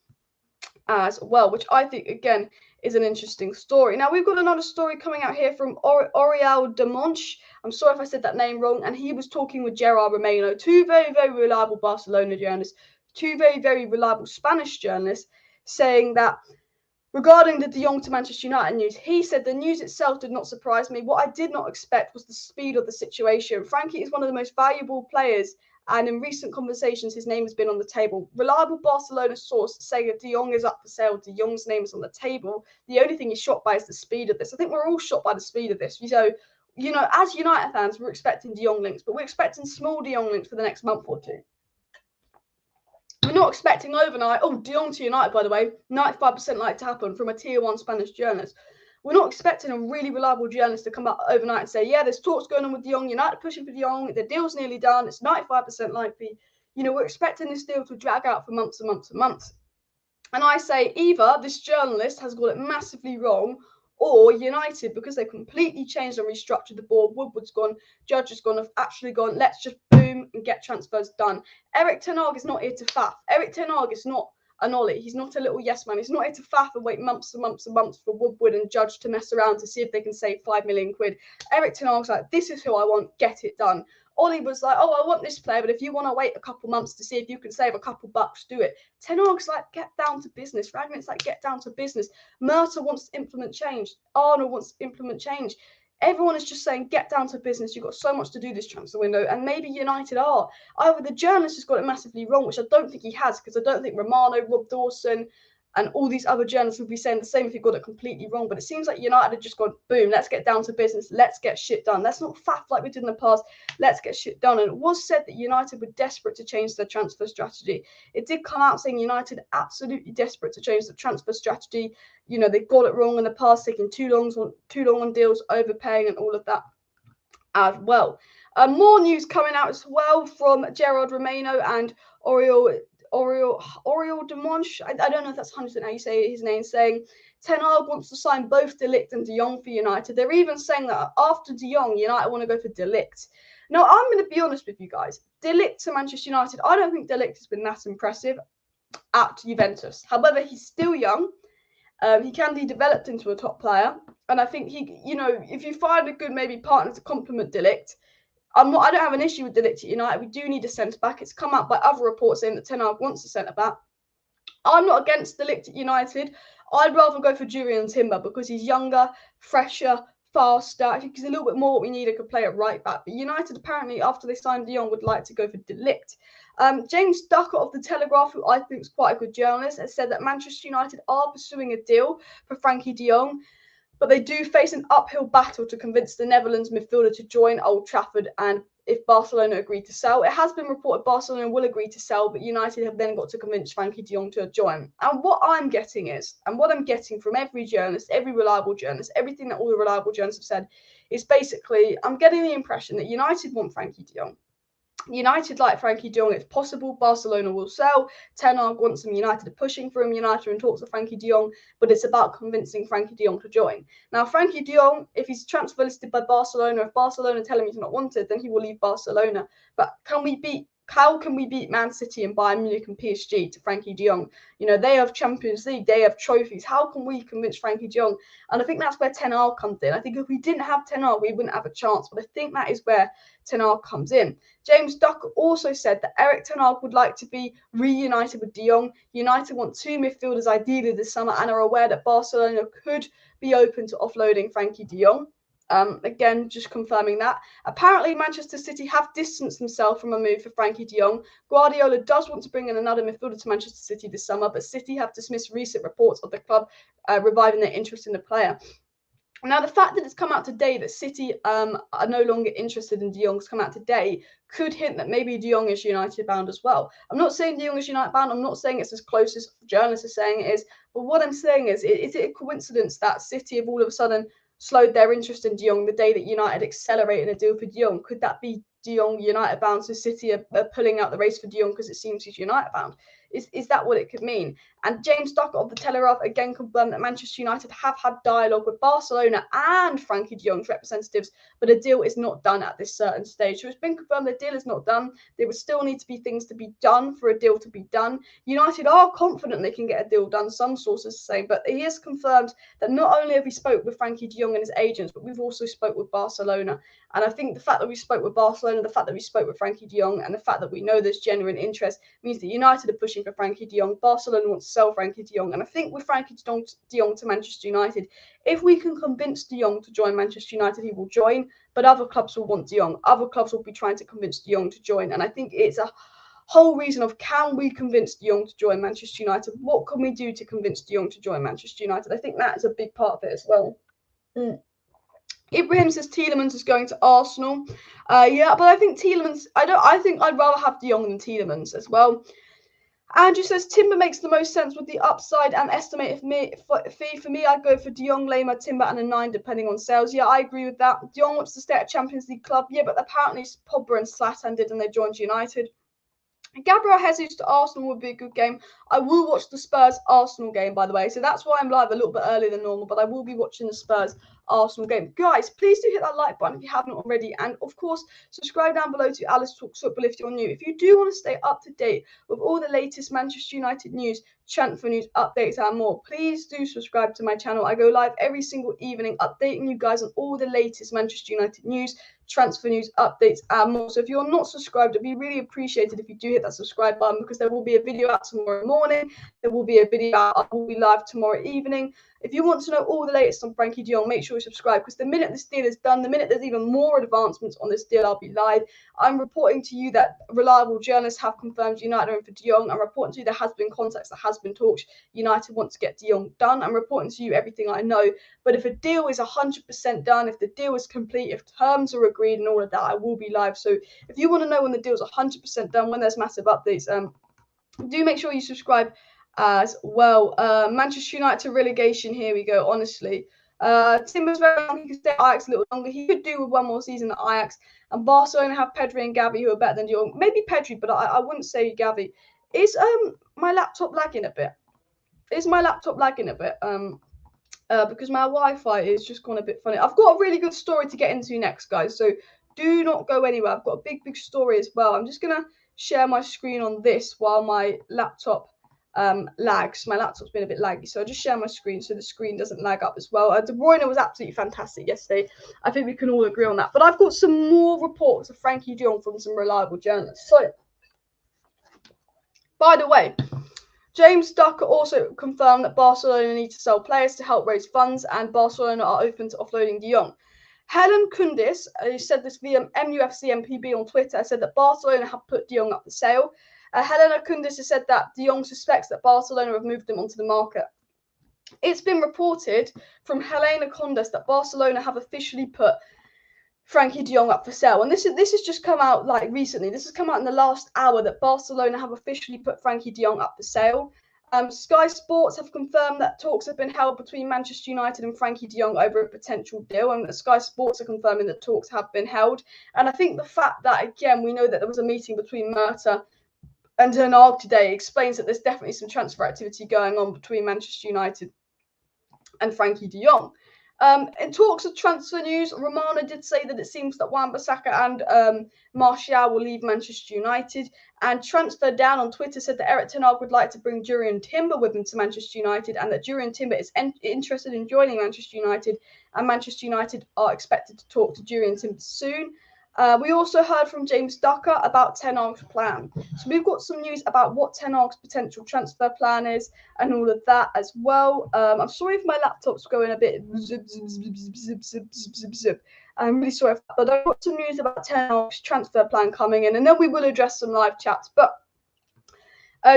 as well, which I think, again, is an interesting story. Now, we've got another story coming out here from Oriol de Monch. I'm sorry if I said that name wrong. And he was talking with Gerard Romano, two very, very reliable Barcelona journalists, two very, very reliable Spanish journalists, saying that regarding the de Jong to Manchester United news, he said the news itself did not surprise me. What I did not expect was the speed of the situation. Frenkie is one of the most valuable players, and in recent conversations, his name has been on the table. Reliable Barcelona source saying that de Jong is up for sale. De Jong's name is on the table. The only thing he's shocked by is the speed of this. I think we're all shocked by the speed of this. So, as United fans, we're expecting de Jong links, but we're expecting small de Jong links for the next month or two. We're not expecting overnight, de Jong to United, by the way, 95% likely to happen from a tier 1 Spanish journalist. We're not expecting a really reliable journalist to come up overnight and say, yeah, there's talks going on with de Jong, United pushing for de Jong, the deal's nearly done, it's 95% likely. We're expecting this deal to drag out for months and months and months. And I say either this journalist has got it massively wrong, or United, because they've completely changed and restructured the board, Woodward's gone, Judge has gone, have actually gone, let's just boom and get transfers done. Erik Ten Hag is not here to faff. Erik Ten Hag is not an Ollie. He's not a little yes man. He's not here to faff and wait months and months and months for Woodward and Judge to mess around to see if they can save £5 million. Erik Ten Hag's like, this is who I want, get it done. Ollie was like, oh, I want this player, but if you want to wait a couple months to see if you can save a couple bucks, do it. Ten Hag's like, get down to business. Ragnick's like, get down to business. Murta wants to implement change. Arnold wants to implement change. Everyone is just saying, get down to business. You've got so much to do this transfer window. And maybe United are. Either the journalist has got it massively wrong, which I don't think he has, because I don't think Romano, Rob Dawson, and all these other journalists would be saying the same if he got it completely wrong. But it seems like United had just gone, boom, let's get down to business. Let's get shit done. Let's not faff like we did in the past. Let's get shit done. And it was said that United were desperate to change their transfer strategy. It did come out saying United absolutely desperate to change the transfer strategy. You know, they got it wrong in the past, taking too long on deals, overpaying and all of that as well. More news coming out as well from Gerard Romano and Oriol de Monch. I don't know if that's 100% how you say his name, saying Ten Hag wants to sign both De Ligt and De Jong for United. They're even saying that after De Jong, United want to go for De Ligt. Now, I'm going to be honest with you guys. De Ligt to Manchester United, I don't think De Ligt has been that impressive at Juventus. However, he's still young. He can be developed into a top player. And I think he, you know, if you find a good maybe partner to complement De Ligt, I don't have an issue with De Ligt at United. We do need a centre back. It's come out by other reports saying that Ten Hag wants a centre back. I'm not against De Ligt at United. I'd rather go for Julian Timber because he's younger, fresher, faster. I think he's a little bit more what we need. Could play at right back. But United apparently, after they signed De Jong, would like to go for De Ligt. James Ducker of The Telegraph, who I think is quite a good journalist, has said that Manchester United are pursuing a deal for Frenkie de Jong, but they do face an uphill battle to convince the Netherlands midfielder to join Old Trafford, and if Barcelona agree to sell. It has been reported Barcelona will agree to sell, but United have then got to convince Frenkie de Jong to join. And what I'm getting is, and what I'm getting from every journalist, every reliable journalist, everything that all the reliable journalists have said, is basically, I'm getting the impression that United want Frenkie de Jong. United like Frenkie de Jong. It's possible Barcelona will sell. Ten Hag wants him. United are pushing for him. United are in talks with Frenkie de Jong, but it's about convincing Frenkie de Jong to join. Now, Frenkie de Jong, if he's transfer listed by Barcelona, if Barcelona tell him he's not wanted, then he will leave Barcelona. But how can we beat Man City and Bayern Munich and PSG to Frenkie de Jong? You know, they have Champions League, they have trophies. How can we convince Frenkie de Jong? And I think that's where Ten Hag comes in. I think if we didn't have Ten Hag, we wouldn't have a chance. But I think that is where Ten Hag comes in. James Ducker also said that Erik Ten Hag would like to be reunited with de Jong. United want two midfielders ideally this summer and are aware that Barcelona could be open to offloading Frenkie de Jong. Again, just confirming that. Apparently, Manchester City have distanced themselves from a move for Frenkie de Jong. Guardiola does want to bring in another midfielder to Manchester City this summer, but City have dismissed recent reports of the club reviving their interest in the player. Now, the fact that it's come out today that City are no longer interested in de Jong's come out today could hint that maybe de Jong is United bound as well. I'm not saying de Jong is United bound. I'm not saying it's as close as journalists are saying it is. But what I'm saying is it a coincidence that City have all of a sudden slowed their interest in de Jong the day that United accelerated a deal for de Jong? Could that be de Jong United bound? So City are pulling out the race for de Jong because it seems he's United bound. Is that what it could mean? And James Ducker of The Telegraph again confirmed that Manchester United have had dialogue with Barcelona and Frenkie de Jong's representatives, but a deal is not done at this certain stage. So it's been confirmed the deal is not done. There would still need to be things to be done for a deal to be done. United are confident they can get a deal done, some sources say, but he has confirmed that not only have we spoke with Frenkie de Jong and his agents, but we've also spoke with Barcelona. And I think the fact that we spoke with Barcelona, the fact that we spoke with Frenkie de Jong, and the fact that we know there's genuine interest means that United are pushing for Frenkie de Jong. Barcelona wants to sell Frenkie de Jong. And I think with Frenkie de Jong to Manchester United, if we can convince de Jong to join Manchester United, he will join. But other clubs will want de Jong. Other clubs will be trying to convince de Jong to join. And I think it's a whole reason of, can we convince de Jong to join Manchester United? What can we do to convince de Jong to join Manchester United? I think that is a big part of it as well. Ibrahim says Tielemans is going to Arsenal. Yeah, but I think Tielemans, I think I'd rather have de Jong than Tielemans as well. Andrew says Timber makes the most sense with the upside and estimated fee. For me, I'd go for de Jong, Lema, Timber, and a 9 depending on sales. Yeah, I agree with that. De Jong wants to stay at Champions League club. Yeah, but apparently Pogba and Zlatan did and they joined United. Gabriel Jesus to Arsenal would be a good game. I will watch the Spurs-Arsenal game, by the way. So that's why I'm live a little bit earlier than normal. But I will be watching the Spurs-Arsenal game. Guys, please do hit that like button if you haven't already. And, of course, subscribe down below to Alice Talks Football if you're new. If you do want to stay up to date with all the latest Manchester United news, transfer news, updates, and more, please do subscribe to my channel. I go live every single evening updating you guys on all the latest Manchester United news, transfer news, updates, and more. So if you're not subscribed, it'd be really appreciated if you do hit that subscribe button, because there will be a video out tomorrow morning. There will be a video out, I will be live tomorrow evening. If you want to know all the latest on Frenkie de Jong, make sure you subscribe, because the minute this deal is done, the minute there's even more advancements on this deal, I'll be live. I'm reporting to you that reliable journalists have confirmed United are in for de Jong. I'm reporting to you there has been contacts, there has been talks. United want to get de Jong done. I'm reporting to you everything I know. But if a deal is 100% done, if the deal is complete, if terms are agreed and all of that, I will be live. So if you want to know when the deal is 100% done, when there's massive updates, do make sure you subscribe as well. Manchester United relegation, here we go, honestly. Timber's very young, he could stay at Ajax a little longer. He could do with one more season at Ajax. And Barcelona have Pedri and Gavi, who are better than de Jong. Maybe Pedri, but I wouldn't say Gavi. Is my laptop lagging a bit? Because my Wi-Fi is just gone a bit funny. I've got a really good story to get into next, guys, so do not go anywhere. I've got a big story as well. I'm just going to share my screen on this while my laptop lags. My laptop's been a bit laggy, so I'll just share my screen so the screen doesn't lag up as well. De Bruyne was absolutely fantastic yesterday. I think we can all agree on that. But I've got some more reports of Frenkie de Jong from some reliable journalists. So, by the way, James Ducker also confirmed that Barcelona need to sell players to help raise funds, and Barcelona are open to offloading de Jong. Helen Kundis, who said this via MUFC MPB on Twitter, said that Barcelona have put de Jong up for sale. Helena Kundis has said that de Jong suspects that Barcelona have moved him onto the market. It's been reported from Helena Kundis that Barcelona have officially put Frenkie de Jong up for sale. And this has just come out like recently. This has come out in the last hour that Barcelona have officially put Frenkie de Jong up for sale. Sky Sports have confirmed that talks have been held between Manchester United and Frenkie de Jong over a potential deal, and Sky Sports are confirming that talks have been held. And I think the fact that, again, we know that there was a meeting between Murta and Ten Hag today explains that there's definitely some transfer activity going on between Manchester United and Frenkie de Jong. In talks of transfer news, Romano did say that it seems that Wan-Bissaka and Martial will leave Manchester United. And Transfer Down on Twitter said that Erik Ten Hag would like to bring Jurrien Timber with him to Manchester United, and that Jurrien Timber is interested in joining Manchester United, and Manchester United are expected to talk to Jurrien Timber soon. We also heard from James Ducker about Ten Hag's plan. So we've got some news about what Ten Hag's potential transfer plan is and all of that as well. I'm sorry if my laptop's going a bit zip, zip, zip, zip, zip, zip, zip, zip. I'm really sorry for that, but I've got some news about Ten Hag's transfer plan coming in, and then we will address some live chats. But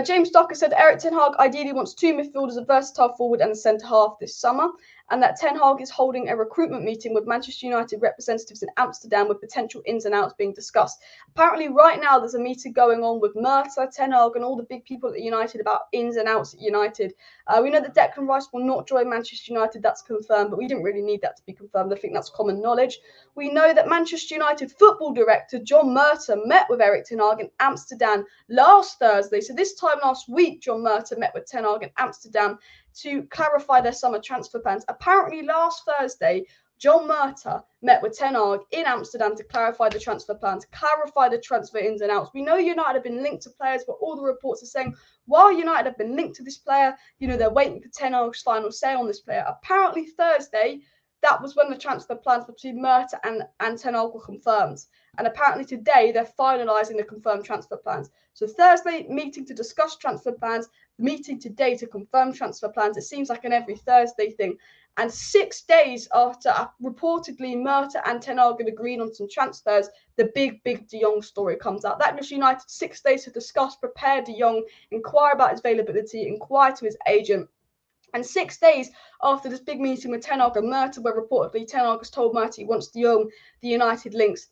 James Ducker said Erik Ten Hag ideally wants two midfielders, a versatile forward and a centre-half this summer, and that Ten Hag is holding a recruitment meeting with Manchester United representatives in Amsterdam with potential ins and outs being discussed. Apparently, right now, there's a meeting going on with Murta, Ten Hag, and all the big people at United about ins and outs at United. We know that Declan Rice will not join Manchester United. That's confirmed, but we didn't really need that to be confirmed. I think that's common knowledge. We know that Manchester United football director John Murta met with Erik Ten Hag in Amsterdam last Thursday. So this time last week, John Murta met with Ten Hag in Amsterdam to clarify their summer transfer plans. Apparently, last Thursday, John Murta met with Ten Hag in Amsterdam to clarify the transfer plans, clarify the transfer ins and outs. We know United have been linked to players, but all the reports are saying while United have been linked to this player, they're waiting for Ten Hag's final say on this player. Apparently, Thursday, that was when the transfer plans between Murta and Ten Hag were confirmed. And apparently today, they're finalising the confirmed transfer plans. So Thursday, meeting to discuss transfer plans, meeting today to confirm transfer plans. It seems like an every Thursday thing. And 6 days after reportedly Murta and Ten Hag had agreed on some transfers, the big de Jong story comes out. That gives United 6 days to discuss, prepare de Jong, inquire about his availability, inquire to his agent. And 6 days after this big meeting with Ten Hag and Murta, where reportedly Ten Hag has told Murta he wants de Jong, the United links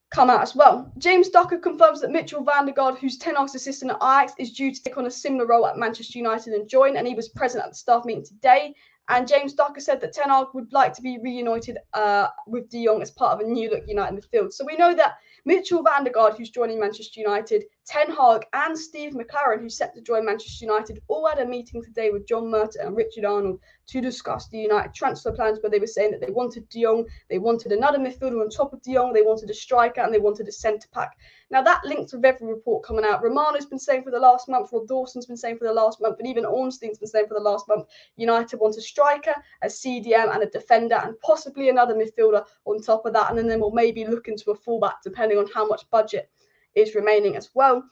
come out as well. James Ducker confirms that Mitchell van der Gaard, who's Ten Hag's assistant at Ajax, is due to take on a similar role at Manchester United and join, and he was present at the staff meeting today. And James Ducker said that Ten Hag would like to be reunited with de Jong as part of a new look United midfield. So we know that Mitchell van der Gaard, who's joining Manchester United, Ten Hag and Steve McClaren, who's set to join Manchester United, all had a meeting today with John Murtough and Richard Arnold to discuss the United transfer plans, where they were saying that they wanted De Jong, they wanted another midfielder on top of De Jong, they wanted a striker, and they wanted a centre-back. Now, that links with every report coming out. Romano's been saying for the last month, Rob Dawson's been saying for the last month, and even Ornstein's been saying for the last month, United want a striker, a CDM, and a defender, and possibly another midfielder on top of that, and then we'll maybe look into a fullback, depending on how much budget is remaining as well.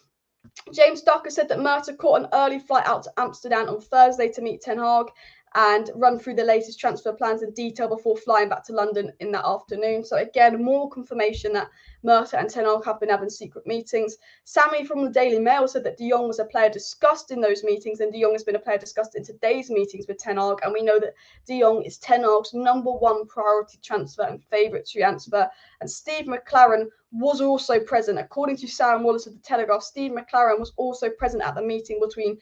James Ducker said that Murtough caught an early flight out to Amsterdam on Thursday to meet Ten Hag and run through the latest transfer plans in detail before flying back to London in that afternoon. So again, more confirmation that Murtough and Ten Hag have been having secret meetings. Sammy from the Daily Mail said that De Jong was a player discussed in those meetings, and De Jong has been a player discussed in today's meetings with Ten Hag. And we know that De Jong is Ten Hag's #1 priority transfer and favourite transfer. And Steve McClaren was also present. According to Sarah Wallace of The Telegraph, Steve McClaren was also present at the meeting between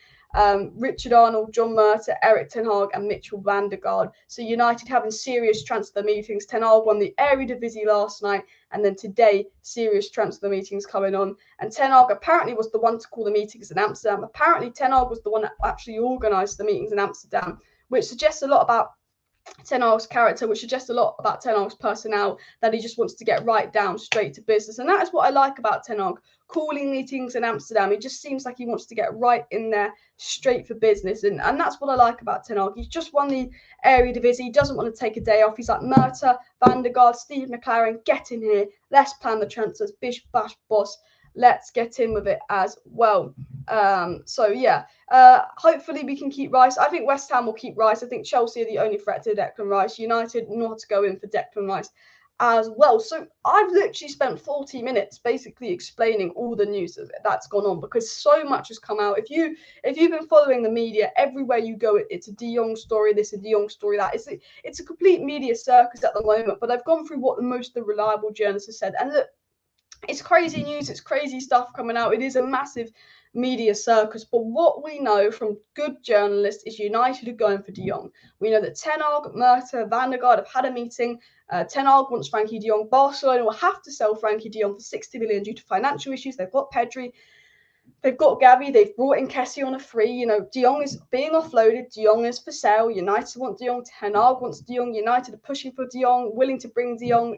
Richard Arnold, John Murtough, Erik Ten Hag and Mitchell van der Gaard. So United having serious transfer meetings. Ten Hag won the Eredivisie last night, and then today serious transfer meetings coming on. And Ten Hag apparently was the one to call the meetings in Amsterdam. Apparently Ten Hag was the one that actually organised the meetings in Amsterdam, which suggests a lot about Ten Hag's character, which suggests a lot about Ten Hag's personnel, that he just wants to get right down straight to business. And that is what I like about Ten Hag, calling meetings in Amsterdam. He just seems like he wants to get right in there straight for business. And that's what I like about Ten Hag. He's just won the Eredivisie. He doesn't want to take a day off. He's like, Murtough, Van der Gaard, Steve McClaren, get in here. Let's plan the transfers. Bish, bash, boss. Let's get in with it as well. Hopefully we can keep Rice. I think West Ham will keep Rice. I think Chelsea are the only threat to Declan Rice. United not to go in for Declan Rice as well. So I've literally spent 40 minutes basically explaining all the news that's gone on, because so much has come out. If you've been following the media, everywhere you go, it's a De Jong story, this, a De Jong story, that. It's a complete media circus at the moment. But I've gone through what the reliable journalists have said, and look, it's crazy news, it's crazy stuff coming out. It is a massive media circus. But what we know from good journalists is United are going for De Jong. We know that Ten Hag, Murtough, Van der Gaard have had a meeting. Ten Hag wants Frenkie de Jong. Barcelona will have to sell Frenkie de Jong for 60 million due to financial issues. They've got Pedri, they've got Gavi, they've brought in Kessie on a free. De Jong is being offloaded. De Jong is for sale. United want De Jong. Ten Hag wants De Jong. United are pushing for De Jong, willing to bring De Jong.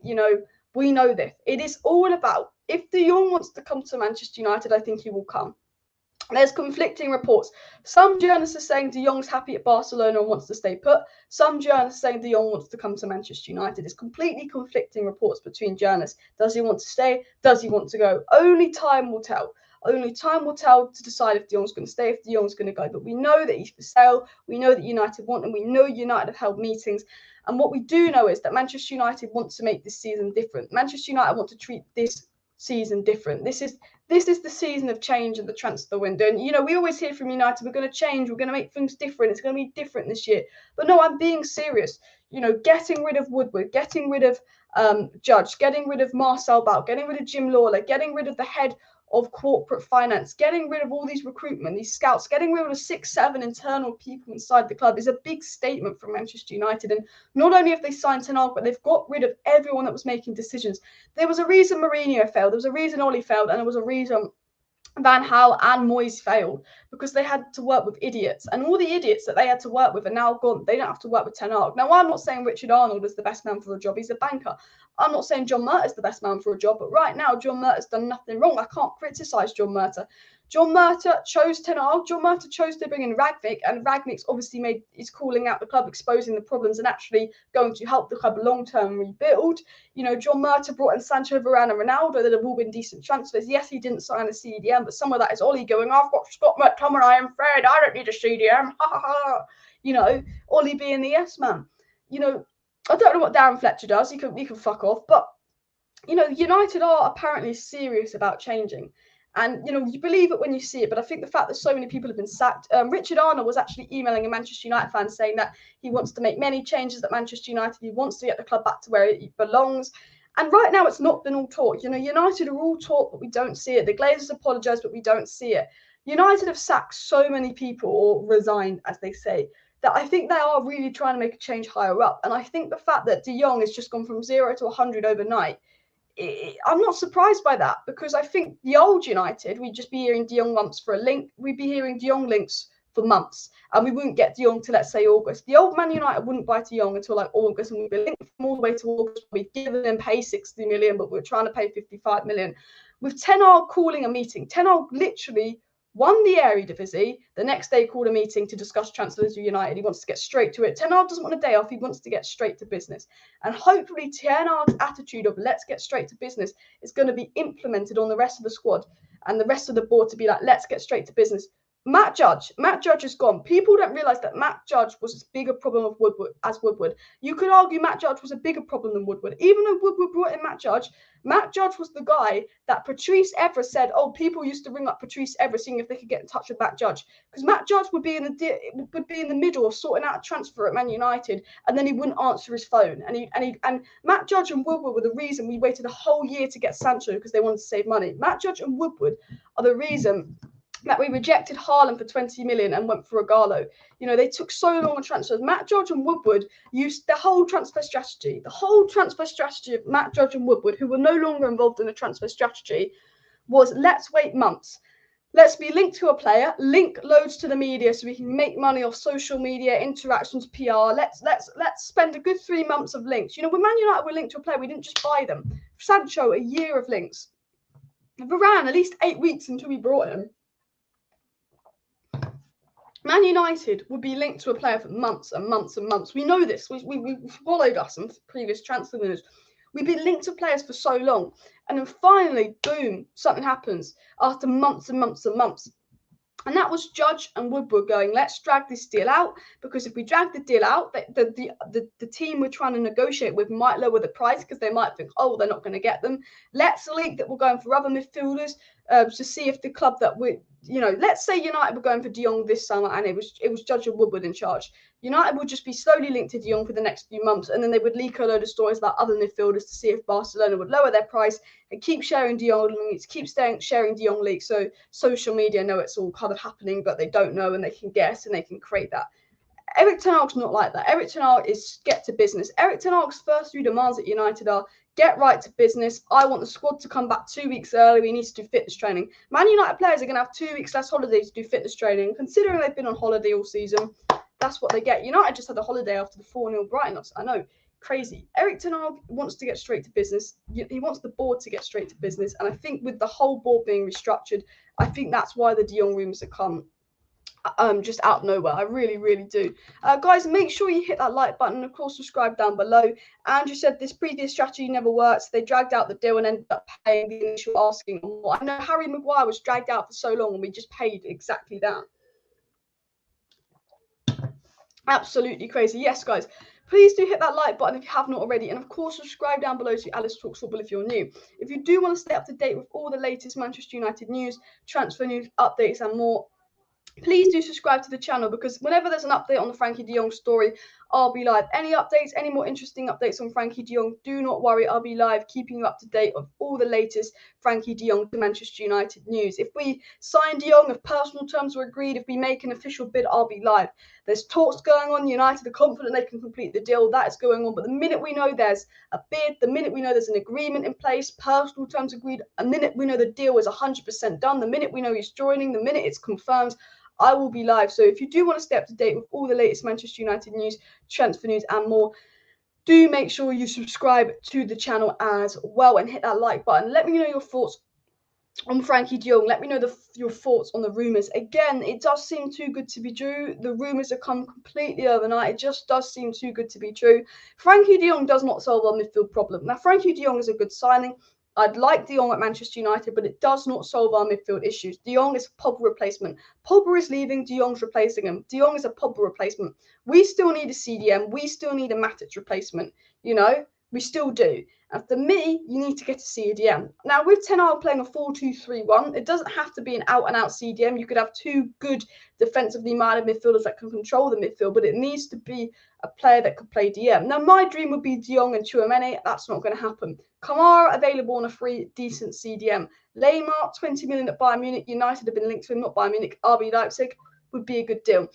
We know this. It is all about, if De Jong wants to come to Manchester United, I think he will come. There's conflicting reports. Some journalists are saying De Jong's happy at Barcelona and wants to stay put. Some journalists are saying De Jong wants to come to Manchester United. It's completely conflicting reports between journalists. Does he want to stay? Does he want to go? Only time will tell. Only time will tell to decide if De Jong's going to stay, if De Jong's going to go. But we know that he's for sale. We know that United want him. We know United have held meetings. And what we do know is that Manchester United want to make this season different. Manchester United want to treat this season different. This is the season of change in the transfer window. And, we always hear from United, we're going to change, we're going to make things different. It's going to be different this year. But no, I'm being serious. Getting rid of Woodward, getting rid of Judge, getting rid of Marcel Bow, getting rid of Jim Lawler, getting rid of the head of corporate finance, getting rid of all these recruitment, these scouts, getting rid of 6-7 internal people inside the club is a big statement from Manchester United. And not only have they signed Ten Hag, but they've got rid of everyone that was making decisions. There was a reason Mourinho failed, there was a reason Oli failed, and there was a reason Van Gaal and Moyes failed, because they had to work with idiots, and all the idiots that they had to work with are now gone. They don't have to work with Ten Hag. Now, I'm not saying Richard Arnold is the best man for a job. He's a banker. I'm not saying John Murtough is the best man for a job, but right now, John Murtough's done nothing wrong. I can't criticise John Murtough. John Murtough chose Ten Hag. John Murtough chose to bring in Rangnick, and Rangnick's obviously is calling out the club, exposing the problems, and actually going to help the club long-term rebuild. John Murtough brought in Sancho, Varane, and Ronaldo that have all been decent transfers. Yes, he didn't sign a CDM, but some of that is Ollie going, I've got Scott McTominay and Fred, I don't need a CDM. Ollie being the yes man. I don't know what Darren Fletcher does. He can fuck off. But, United are apparently serious about changing. And, you believe it when you see it. But I think the fact that so many people have been sacked. Richard Arnold was actually emailing a Manchester United fan saying that he wants to make many changes at Manchester United. He wants to get the club back to where it belongs. And right now, it's not been all talk. United are all talk, but we don't see it. The Glazers apologise, but we don't see it. United have sacked so many people, or resigned, as they say, that I think they are really trying to make a change higher up. And I think the fact that De Jong has just gone from 0 to 100 overnight I'm not surprised by that, because I think the old United, we'd just be hearing De Jong months for a link. We'd be hearing De Jong links for months, and we wouldn't get De Jong to, let's say, August. The old Man United wouldn't buy De Jong until like August, and we'd be linked from all the way to August. We'd given them pay 60 million, but we're trying to pay 55 million. With Ten Hag calling a meeting, Ten Hag literally won the Eredivisie. The next day called a meeting to discuss transfers with United. He wants to get straight to it. Ten Hag doesn't want a day off. He wants to get straight to business. And hopefully Ten Hag's attitude of let's get straight to business is going to be implemented on the rest of the squad and the rest of the board, to be like, let's get straight to business. Matt Judge is gone. People don't realise that Matt Judge was as big a problem of Woodward. You could argue Matt Judge was a bigger problem than Woodward. Even though Woodward brought in Matt Judge was the guy that Patrice Evra said, oh, people used to ring up Patrice Evra seeing if they could get in touch with Matt Judge. Because Matt Judge would be in the middle of sorting out a transfer at Man United, and then he wouldn't answer his phone. And Matt Judge and Woodward were the reason we waited a whole year to get Sancho, because they wanted to save money. Matt Judge and Woodward are the reason that we rejected Haaland for 20 million and went for Ighalo. You know, they took so long on transfers. Matt Judge and Woodward used the whole transfer strategy. The whole transfer strategy of Matt Judge and Woodward, who were no longer involved in the transfer strategy, was let's wait months. Let's be linked to a player, link loads to the media so we can make money off social media, interactions, PR. Let's spend a good 3 months of links. You know, when Man United were linked to a player, we didn't just buy them. Sancho, a year of links. Varane, at least 8 weeks until we brought him. Man United would be linked to a player for months and months and months. We know this. We followed us in previous transfer windows. We've been linked to players for so long. And then finally, boom, something happens after months and months and months. And that was Judge and Woodward going, let's drag this deal out, because if we drag the deal out, the team we're trying to negotiate with might lower the price, because they might think, oh, they're not going to get them. Let's link that we're going for other midfielders to see if the club that we, you know, let's say United were going for De Jong this summer and it was Judge and Woodward in charge. United would just be slowly linked to De Jong for the next few months, and then they would leak a load of stories about other midfielders to see if Barcelona would lower their price and keep sharing De Jong leaks, sharing De Jong leaks, so social media know it's all kind of happening, but they don't know, and they can guess and they can create that. Erik Ten Hag's not like that. Erik Ten Hag is get to business. Erik Ten Hag's first 3 demands at United are get right to business. I want the squad to come back 2 weeks early. We need to do fitness training. Man United players are going to have 2 weeks less holiday to do fitness training. Considering they've been on holiday all season, that's what they get. United just had a holiday after the 4-0 Brighton loss. I know, crazy. Erik Ten Hag wants to get straight to business. He wants the board to get straight to business. And I think with the whole board being restructured, I think that's why the De Jong rumours have come just out of nowhere. I really, really do. Guys, make sure you hit that like button and, of course, subscribe down below. Andrew said this previous strategy never worked. They dragged out the deal and ended up paying the initial asking. I know Harry Maguire was dragged out for so long and we just paid exactly that. Absolutely crazy. Yes, guys. Please do hit that like button if you haven't already. And, of course, subscribe down below to Alice Talks Football if you're new. If you do want to stay up to date with all the latest Manchester United news, transfer news, updates and more, please do subscribe to the channel, because whenever there's an update on the Frenkie de Jong story, I'll be live. Any updates, any more interesting updates on Frenkie de Jong, do not worry, I'll be live, keeping you up to date of all the latest Frenkie de Jong to Manchester United news. If we sign de Jong, if personal terms were agreed, if we make an official bid, I'll be live. There's talks going on. United are confident they can complete the deal. That is going on. But the minute we know there's a bid, the minute we know there's an agreement in place, personal terms agreed, the minute we know the deal is 100% done, the minute we know he's joining, the minute it's confirmed, I will be live. So if you do want to stay up to date with all the latest Manchester United news, transfer news and more, do make sure you subscribe to the channel as well and hit that like button. Let me know your thoughts on Frenkie de Jong. Let me know your thoughts on the rumours. Again, it does seem too good to be true. The rumours have come completely overnight. It just does seem too good to be true. Frenkie de Jong does not solve our midfield problem. Now, Frenkie de Jong is a good signing. I'd like De Jong at Manchester United, but it does not solve our midfield issues. De Jong is a Pogba replacement. Pogba is leaving, De Jong's replacing him. De Jong is a Pogba replacement. We still need a CDM. We still need a Matic replacement. You know, we still do. And for me, you need to get a CDM. Now, with Ten Hag playing a 4-2-3-1, it doesn't have to be an out-and-out CDM. You could have 2 good defensively minded midfielders that can control the midfield, but it needs to be a player that could play DM. Now, my dream would be De Jong and Tchouaméni. That's not going to happen. Kamara available on a free, decent CDM. Neymar, 20 million at Bayern Munich. United have been linked to him, not Bayern Munich. RB Leipzig would be a good deal.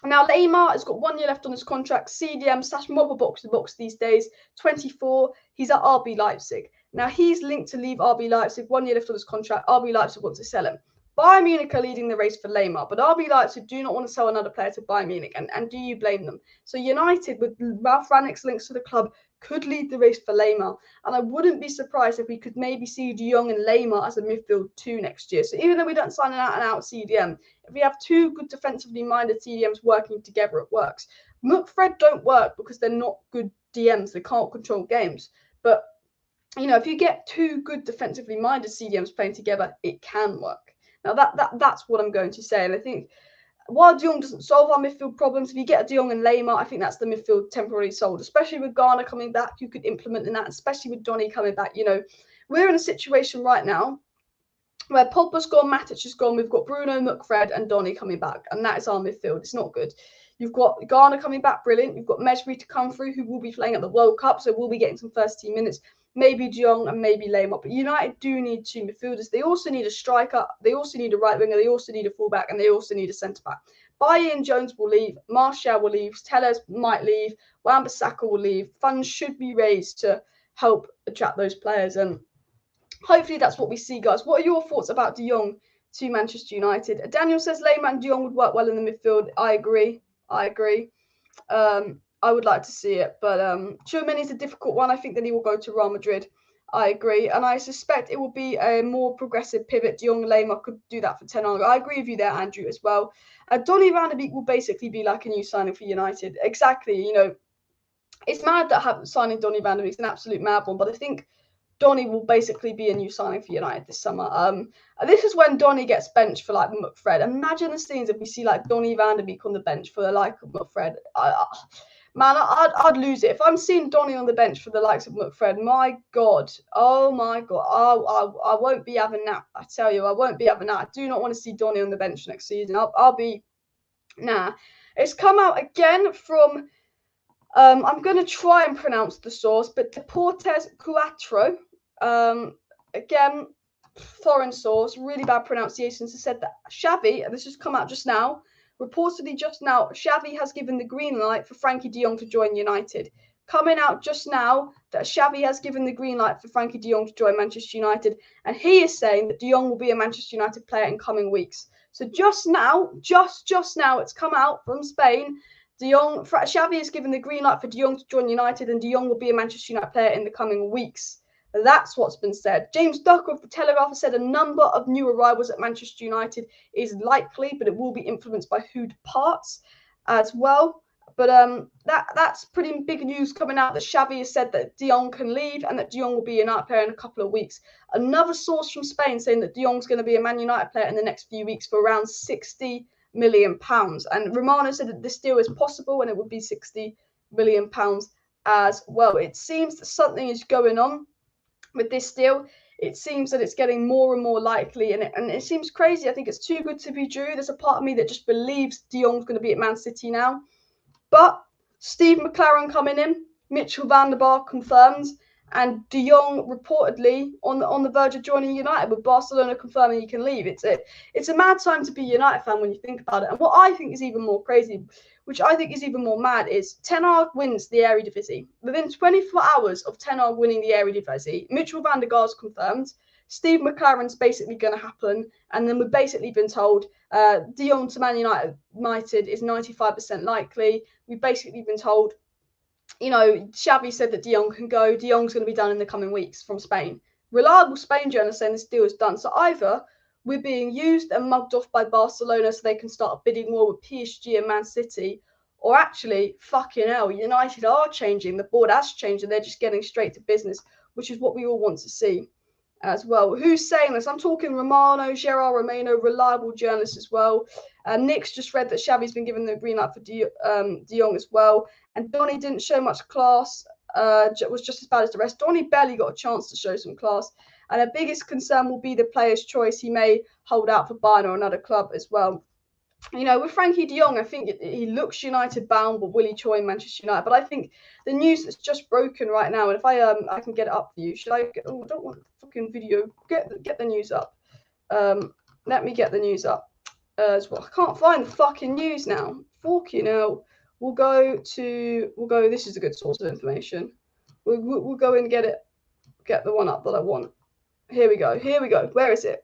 Now, Neymar has got 1 year left on his contract. CDM, / mobile box to box these days. 24. He's at RB Leipzig. Now, he's linked to leave RB Leipzig, 1 year left on his contract. RB Leipzig wants to sell him. Bayern Munich are leading the race for Lamar, but RB Leipzig do not want to sell another player to Bayern Munich, and do you blame them? So United, with Ralf Rangnick's links to the club, could lead the race for Lamar, and I wouldn't be surprised if we could maybe see De Jong and Lamar as a midfield 2 next year. So even though we don't sign an out-and-out CDM, if we have 2 good defensively minded CDMs working together, it works. MUFC don't work because they're not good DMs. They can't control games. But, you know, if you get 2 good defensively minded CDMs playing together, it can work. Now, that's what I'm going to say. And I think while De Jong doesn't solve our midfield problems, if you get a De Jong and Lamar, I think that's the midfield temporarily solved, especially with Garner coming back. You could implement in that, especially with Donny coming back. You know, we're in a situation right now where Pogba's gone, Matic is gone. We've got Bruno, McFred, and Donny coming back, and that is our midfield. It's not good. You've got Garner coming back, brilliant. You've got Mesri to come through, who will be playing at the World Cup, so we'll be getting some first team minutes. Maybe De Jong and maybe Lamar. But United do need 2 midfielders. They also need a striker. They also need a right winger. They also need a fullback, and they also need a centre back. Bayern Jones will leave. Martial will leave. Tellez might leave. Wan-Bissaka will leave. Funds should be raised to help attract those players, and hopefully that's what we see, guys. What are your thoughts about De Jong to Manchester United? Daniel says Lamar and De Jong would work well in the midfield. I agree. I would like to see it, but Tchouameni is a difficult one. I think that he will go to Real Madrid. I agree, and I suspect it will be a more progressive pivot. De Jong and Lamar could do that for Ten Hag. I agree with you there, Andrew, as well. Donny van de Beek will basically be like a new signing for United. Exactly, you know, it's mad that signing Donny van de Beek is an absolute mad one, but I think Donny will basically be a new signing for United this summer. This is when Donny gets benched for like McFred. Imagine the scenes if we see like Donny van de Beek on the bench for the like of McFred. I'd lose it. If I'm seeing Donny on the bench for the likes of McFred, my God, oh my God, I won't be having that. I tell you, I won't be having that. I do not want to see Donny on the bench next season. I'll be, nah. It's come out again from, I'm going to try and pronounce the source, but Deportes Cuatro, again, foreign source, really bad pronunciations, has said that Xavi, and this has come out just now, reportedly just now, Xavi has given the green light for Frenkie de Jong to join United. Coming out just now that Xavi has given the green light for Frenkie de Jong to join Manchester United, and he is saying that de Jong will be a Manchester United player in coming weeks. So just now, just now, it's come out from Spain. Xavi has given the green light for de Jong to join United, and de Jong will be a Manchester United player in the coming weeks. That's what's been said. James Ducker of The Telegraph has said a number of new arrivals at Manchester United is likely, but it will be influenced by who departs as well. But that's pretty big news coming out that Xavi has said that de Jong can leave and that de Jong will be a United player in a couple of weeks. Another source from Spain saying that de Jong's going to be a Man United player in the next few weeks for around £60 million. And Romano said that this deal is possible and it would be £60 million as well. It seems that something is going on with this deal. It seems that it's getting more and more likely, and it seems crazy. I think it's too good to be true. There's a part of me that just believes de Jong's going to be at Man City now. But Steve McLaren coming in, Mitchell van der Bar confirmed, and de Jong reportedly on the verge of joining United, with Barcelona confirming he can leave. It's a mad time to be a United fan when you think about it. And what I think is even more crazy, which I think is even more mad, is Ten Hag wins the Eredivisie. Within 24 hours of Ten Hag winning the Eredivisie, Mitchell van der Gar's confirmed, Steve McLaren's basically going to happen, and then we've basically been told de Jong to Man United is 95% likely. We've basically been told, you know, Xavi said that de Jong can go. De Jong's going to be done in the coming weeks from Spain. Reliable Spain journalists saying this deal is done. So either we're being used and mugged off by Barcelona so they can start a bidding war with PSG and Man City, or actually, fucking hell, United are changing. The board has changed and they're just getting straight to business, which is what we all want to see as well. Who's saying this? I'm talking Romano, Gerard Romano, reliable journalists as well. Nick's just read that Xavi's been given the green light for de Jong as well. And Donny didn't show much class, was just as bad as the rest. Donny barely got a chance to show some class. And the biggest concern will be the player's choice. He may hold out for Bayern or another club as well. You know, with Frenkie de Jong, I think he looks United bound, but will he join Manchester United? But I think the news that's just broken right now, and if I can get it up for you, should I get, oh, I don't want the fucking video. Get the news up. Let me get the news up as well. I can't find the fucking news now. Fucking hell. We'll go, this is a good source of information. We'll go and get it. get the one up that I want. Here we go. Here we go. Where is it?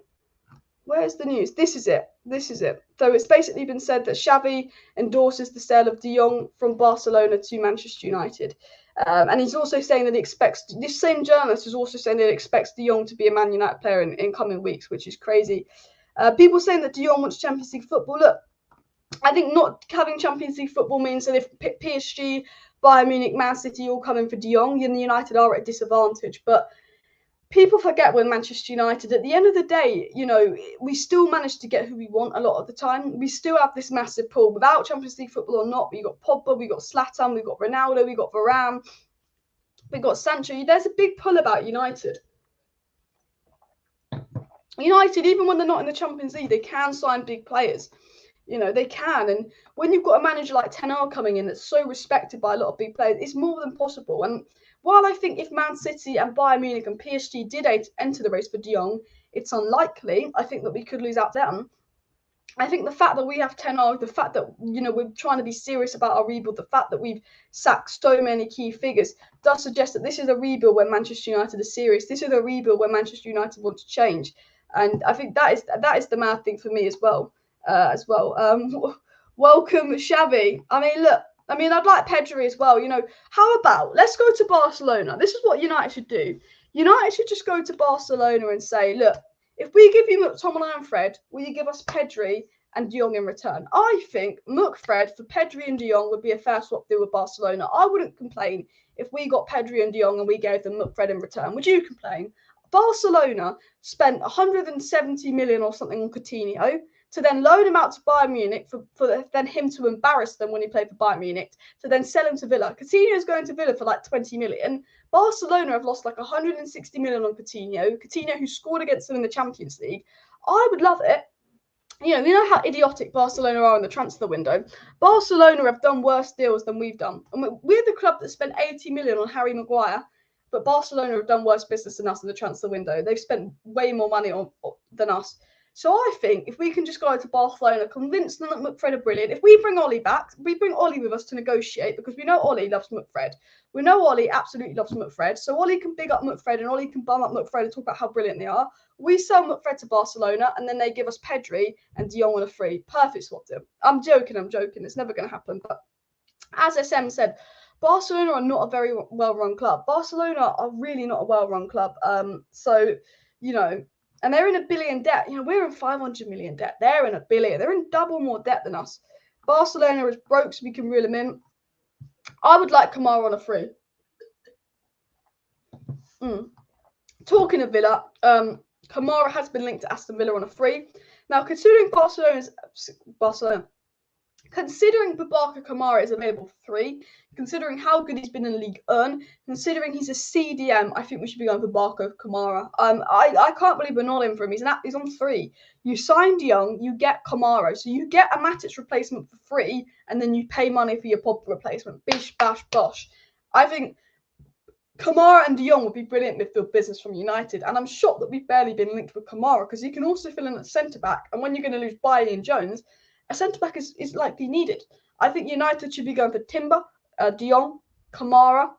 Where's the news? This is it. This is it. So it's basically been said that Xavi endorses the sale of De Jong from Barcelona to Manchester United. And he's also saying that he expects, this same journalist is also saying that he expects De Jong to be a Man United player in coming weeks, which is crazy. People saying that De Jong wants Champions League football. Look, I think not having Champions League football means that if PSG, Bayern Munich, Man City all come in for De Jong, then United are at a disadvantage. But people forget with Manchester United, at the end of the day, you know, we still manage to get who we want a lot of the time. We still have this massive pool. Without Champions League football or not, we've got Pogba, we've got Zlatan, we've got Ronaldo, we've got Varane, we've got Sancho. There's a big pull about United. United, even when they're not in the Champions League, they can sign big players. You know, they can. And when you've got a manager like Ten Hag coming in that's so respected by a lot of big players, it's more than possible. And while I think if Man City and Bayern Munich and PSG did enter the race for De Jong, it's unlikely. I think that we could lose out to them. I think the fact that we have Ten Hag, the fact that, you know, we're trying to be serious about our rebuild, the fact that we've sacked so many key figures does suggest that this is a rebuild where Manchester United is serious. This is a rebuild where Manchester United want to change. And I think that is the mad thing for me as well. Welcome, Xavi. I mean, look, I'd like Pedri as well. You know, how about let's go to Barcelona? This is what United should do. United should just go to Barcelona and say, look, if we give you McTominay and Fred, will you give us Pedri and De Jong in return? I think Fred for Pedri and De Jong would be a fair swap deal with Barcelona. I wouldn't complain if we got Pedri and De Jong and we gave them Fred in return. Would you complain? Barcelona spent 170 million or something on Coutinho to then loan him out to Bayern Munich for then him to embarrass them when he played for Bayern Munich, to then sell him to Villa. Coutinho is going to Villa for like 20 million. Barcelona have lost like 160 million on Coutinho. Coutinho, who scored against them in the Champions League. I would love it. You know how idiotic Barcelona are in the transfer window. Barcelona have done worse deals than we've done. And we're the club that spent 80 million on Harry Maguire, but Barcelona have done worse business than us in the transfer window. They've spent way more money than us. So I think if we can just go to Barcelona, convince them that McFred are brilliant. If we bring Ollie back, we bring Ollie with us to negotiate, because we know Ollie loves McFred. We know Ollie absolutely loves McFred. So Ollie can big up McFred and Ollie can bum up McFred and talk about how brilliant they are. We sell McFred to Barcelona and then they give us Pedri and De Jong on a free. Perfect swap deal. I'm joking. It's never going to happen. But as SM said, Barcelona are not a very well-run club. Barcelona are really not a well-run club. So, you know, and they're in $1 billion debt. You know, we're in 500 million debt. They're in $1 billion. They're in double more debt than us. Barcelona is broke, so we can reel them in. I would like Kamara on a free. Talking of Villa, Kamara has been linked to Aston Villa on a free. Now, considering considering Boubacar Kamara is available for free, considering how good he's been in League 1, considering he's a CDM, I think we should be going for Boubacar Kamara. I can't believe we're not in for him. He's on free. You sign De Jong, you get Kamara. So you get a Matic replacement for free, and then you pay money for your Pogba replacement. Bish, bash, bosh. I think Kamara and De Jong would be brilliant midfield business from United. And I'm shocked that we've barely been linked with Kamara, because he can also fill in at centre-back. And when you're going to lose Bailly and Jones, a centre-back is likely needed. I think United should be going for Timber, De Jong, Kamara.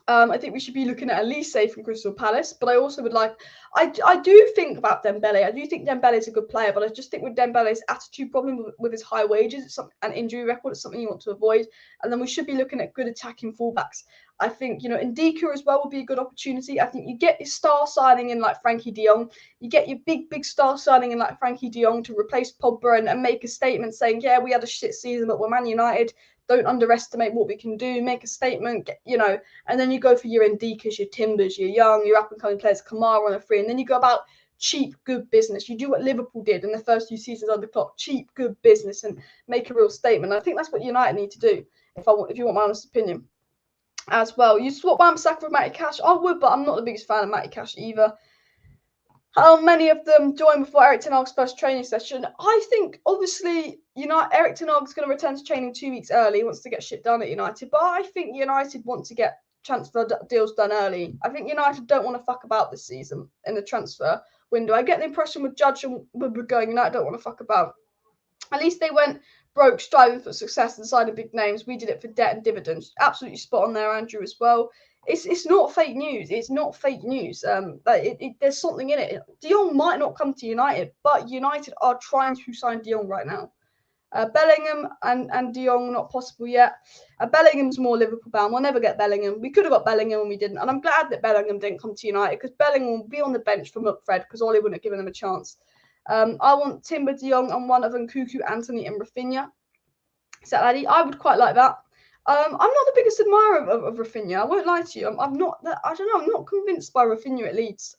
I think we should be looking at Elise from Crystal Palace. But I also would like... I do think about Dembele. I do think Dembele is a good player. But I just think with Dembele's attitude problem with his high wages and injury record, it's something you want to avoid. And then we should be looking at good attacking fullbacks. I think, you know, Ndika as well would be a good opportunity. I think you get your star signing in like Frenkie de Jong. You get your big star signing in like Frenkie de Jong to replace Pogba and make a statement saying, yeah, we had a shit season, but we're Man United. Don't underestimate what we can do. Make a statement, you know, and then you go for your Ndikas, your Timbers, your young, your up-and-coming players, Kamara on a free. And then you go about cheap, good business. You do what Liverpool did in the first few seasons on the clock. Cheap, good business and make a real statement. I think that's what United need to do, if you want my honest opinion. As well, you swap Wan-Bissaka with Matty Cash. I would, but I'm not the biggest fan of Matty Cash either. How many of them joined before Erik Ten Hag's first training session? I think, obviously, Erik Ten Hag is going to return to training 2 weeks early. He wants to get shit done at United. But I think United want to get transfer deals done early. I think United don't want to fuck about this season in the transfer window. I get the impression with Judge and Woodward going, United don't want to fuck about. At least they went broke, striving for success and signing big names. We did it for debt and dividends. Absolutely spot on there, Andrew, as well. it's not fake news. It's not fake news. There's something in it. De Jong might not come to United, but United are trying to sign De Jong right now. Bellingham and De Jong not possible yet. Bellingham's more Liverpool bound. We'll never get Bellingham. We could have got Bellingham and we didn't. And I'm glad that Bellingham didn't come to United because Bellingham will be on the bench for Fred because Ollie wouldn't have given him a chance. I want Timber, De Jong, and one of them, Cuckoo, Anthony, and Rafinha. Saturday, I would quite like that. I'm not the biggest admirer of Rafinha. I won't lie to you. I'm not. I don't know. I'm not convinced by Rafinha at Leeds.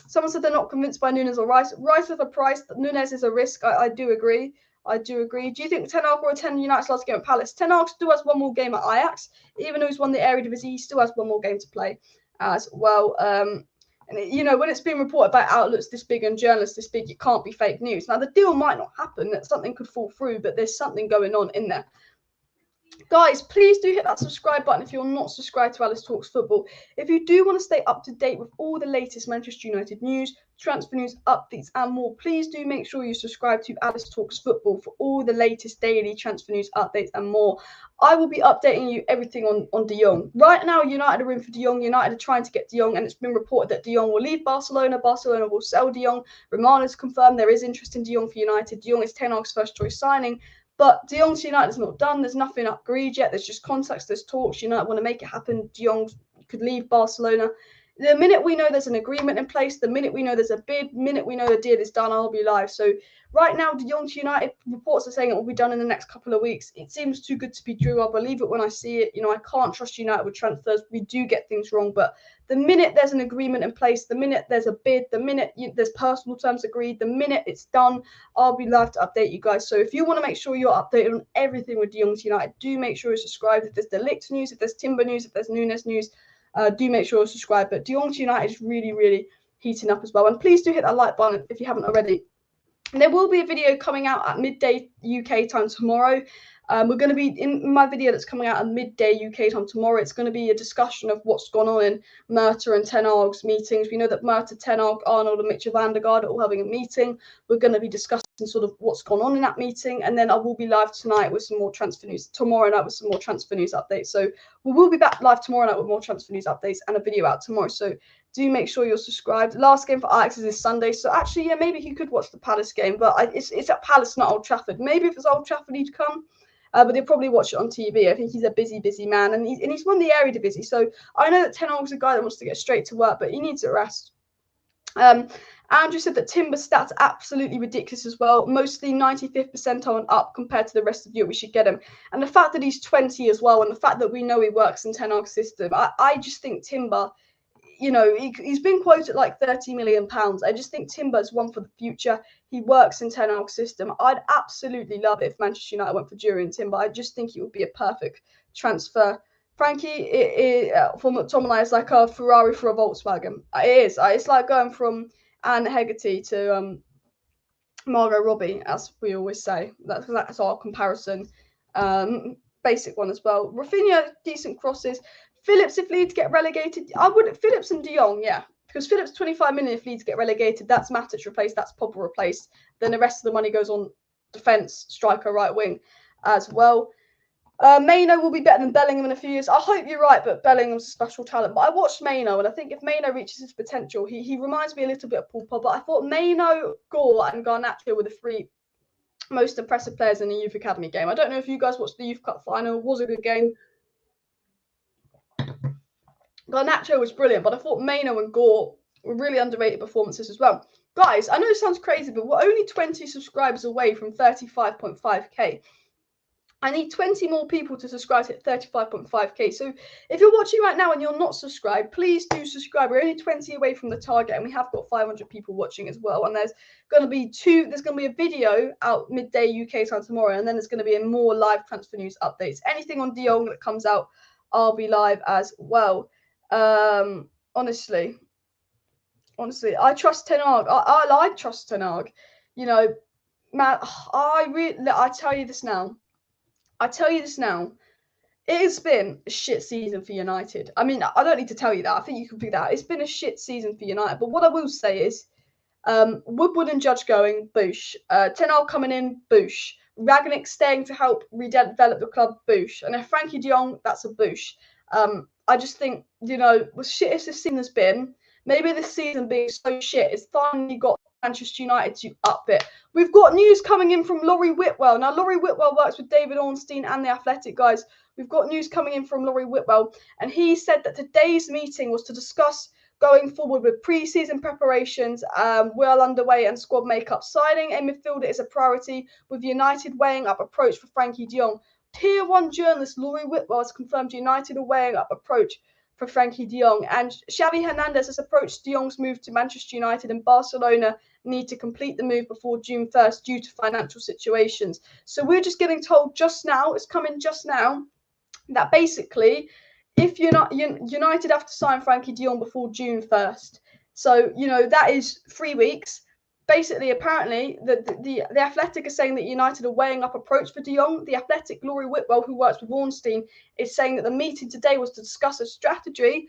Someone said they're not convinced by Nunes or Rice. Rice with a price. Nunes is a risk. I do agree. Do you think Ten Hag will attend United's last game at Palace? Ten Hag still has one more game at Ajax. Even though he's won the Eredivisie, he still has one more game to play as well. And when it's been reported by outlets this big and journalists this big, it can't be fake news. Now, the deal might not happen. That something could fall through, but there's something going on in there. Guys, please do hit that subscribe button if you're not subscribed to Alice Talks Football. If you do want to stay up to date with all the latest Manchester United news, transfer news, updates and more, please do make sure you subscribe to Alice Talks Football for all the latest daily transfer news, updates and more. I will be updating you everything on De Jong. Right now, United are in for De Jong. United are trying to get De Jong, and it's been reported that De Jong will leave Barcelona. Barcelona will sell De Jong. Romano's confirmed there is interest in De Jong for United. De Jong is Ten Hag's first choice signing. But De Jong to United is not done. There's nothing agreed yet. There's just contacts, there's talks. United want to make it happen. De Jong could leave Barcelona. The minute we know there's an agreement in place, the minute we know there's a bid, the minute we know the deal is done, I'll be live. So right now, De Jong to United, reports are saying it will be done in the next couple of weeks. It seems too good to be true. I'll believe it when I see it. I can't trust United with transfers. We do get things wrong. But the minute there's an agreement in place, the minute there's a bid, the minute there's personal terms agreed, the minute it's done, I'll be live to update you guys. So if you want to make sure you're updated on everything with De Jong to United, do make sure you're subscribed. If there's De Ligt news, if there's Timber news, if there's Nunes news, do make sure you're subscribed. But De Jong to United is really, really heating up as well. And please do hit that like button if you haven't already. And there will be a video coming out at midday UK time tomorrow. We're going to be in my video that's coming out at midday UK time tomorrow. It's going to be a discussion of what's gone on in Murta and Ten Hag's meetings. We know that Murta, Ten Hag, Arnold, and Mitchell van der Gaard are all having a meeting. We're going to be discussing sort of what's gone on in that meeting, and then I will be live tonight with some more transfer news. Tomorrow night with some more transfer news updates. So we will be back live tomorrow night with more transfer news updates and a video out tomorrow. So do make sure you're subscribed. Last game for Ajax is this Sunday. So actually, yeah, maybe you could watch the Palace game, but it's at Palace, not Old Trafford. Maybe if it's Old Trafford, he'd come. But they'll probably watch it on TV. I think he's a busy man, and he's won the Eredivisie. So I know that Ten Hag's a guy that wants to get straight to work, but he needs a rest. Andrew said that Timber's stats are absolutely ridiculous as well. Mostly 95th percentile and up compared to the rest of Europe. We should get him. And the fact that he's 20 as well, and the fact that we know he works in Ten Hag's system, I just think Timber, he's been quoted like £30 million. I just think Timber is one for the future. He works in Ten Hag's system. I'd absolutely love it if Manchester United went for Jurriën Timber. I just think it would be a perfect transfer. Frankie, for McTominay, is like a Ferrari for a Volkswagen. It is. It's like going from Anne Hegarty to Margot Robbie, as we always say. That's our comparison. Basic one as well. Rafinha, decent crosses. Phillips, if Leeds get relegated, I would. Phillips and De Jong, yeah. Because Phillips, 25 million if Leeds get relegated. That's Matic replaced. That's Pogba replaced. Then the rest of the money goes on defence, striker, right wing as well. Maino will be better than Bellingham in a few years. I hope you're right, but Bellingham's a special talent. But I watched Maino, and I think if Maino reaches his potential, he reminds me a little bit of Paul Pogba. I thought Maino, Gore, and Garnacho were the three most impressive players in the Youth Academy game. I don't know if you guys watched the Youth Cup final. It was a good game. Garnacho was brilliant, but I thought Maino and Gore were really underrated performances as well. Guys, I know it sounds crazy, but we're only 20 subscribers away from 35.5k. I need 20 more people to subscribe to 35.5k. So if you're watching right now and you're not subscribed, please do subscribe. We're only 20 away from the target, and we have got 500 people watching as well. And there's going to be a video out midday UK time tomorrow, and then there's going to be more live transfer news updates. Anything on De Jong that comes out, I'll be live as well. Honestly, I trust Ten Hag. I trust Ten Hag. Man, I tell you this now. It has been a shit season for United. I mean, I don't need to tell you that. I think you can figure that out. It's been a shit season for United. But what I will say is, Woodward and Judge going, boosh. Ten Hag coming in, boosh. Rangnick staying to help redevelop the club, boosh. And if Frenkie de Jong, that's a boosh. I just think, you know, as shit as this season has been, maybe this season being so shit, it's finally got Manchester United to up it. We've got news coming in from Laurie Whitwell. Now, Laurie Whitwell works with David Ornstein and the Athletic guys. We've got news coming in from Laurie Whitwell, and he said that today's meeting was to discuss going forward with pre-season preparations well underway and squad makeup. Signing a midfielder is a priority, with United weighing up approach for Frenkie de Jong. Tier 1 journalist Laurie Whitwell has confirmed United are weighing up approach for Frenkie de Jong, and Xavi Hernandez has approached de Jong's move to Manchester United, and Barcelona need to complete the move before June 1st due to financial situations. So we're just getting told just now, it's coming just now, that basically if you're not United have to sign Frenkie de Jong before June 1st. So, you know, that is 3 weeks. Basically, apparently, the Athletic are saying that United are weighing up approach for de Jong. The Athletic, Laurie Whitwell, who works with Ornstein, is saying that the meeting today was to discuss a strategy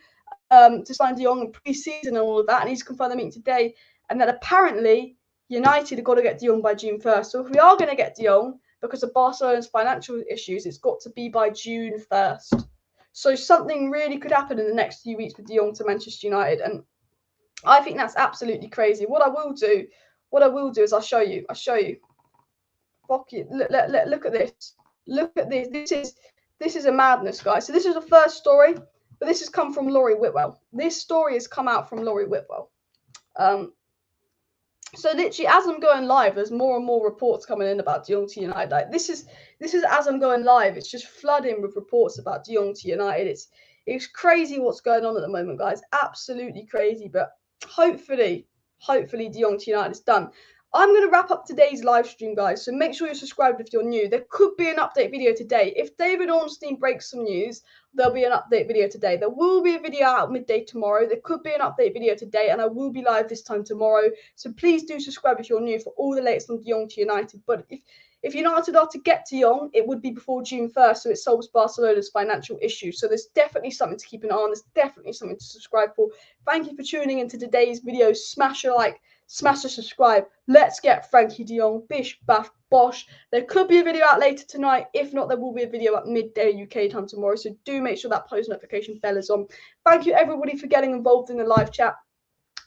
to sign de Jong in pre-season and all of that, and he's confirmed the meeting today, and that apparently United have got to get de Jong by June 1st. So if we are going to get de Jong, because of Barcelona's financial issues, it's got to be by June 1st. So something really could happen in the next few weeks with de Jong to Manchester United, and I think that's absolutely crazy. What I will do is I'll show you. Fuck it. Look at this. Look at this. This is a madness, guys. So this is the first story, but this has come from Laurie Whitwell. This story has come out from Laurie Whitwell. So literally, as I'm going live, there's more and more reports coming in about de Jong to United. Like this is as I'm going live, it's just flooding with reports about de Jong to United. It's crazy what's going on at the moment, guys. Absolutely crazy. But hopefully de Jong to United is done. I'm going to wrap up today's live stream, guys, so make sure you're subscribed if you're new. There could be an update video today. If David Ornstein breaks some news, there'll be an update video today. There will be a video out midday tomorrow. There could be an update video today, and I will be live this time tomorrow. So please do subscribe if you're new for all the latest on de Jong to United. But if United are to get de Jong, it would be before June 1st, so it solves Barcelona's financial issues. So there's definitely something to keep an eye on. There's definitely something to subscribe for. Thank you for tuning into today's video. Smash a like. Smash a subscribe. Let's get Frenkie de Jong. Bish, bash, bosh. There could be a video out later tonight. If not, there will be a video at midday UK time tomorrow. So do make sure that post notification bell is on. Thank you, everybody, for getting involved in the live chat.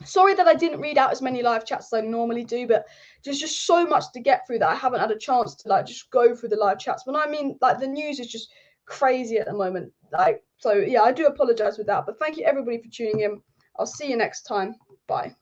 Sorry that I didn't read out as many live chats as I normally do, but there's just so much to get through that I haven't had a chance to just go through the live chats. When I mean, the news is just crazy at the moment. So yeah, I do apologize with that. But thank you, everybody, for tuning in. I'll see you next time. Bye.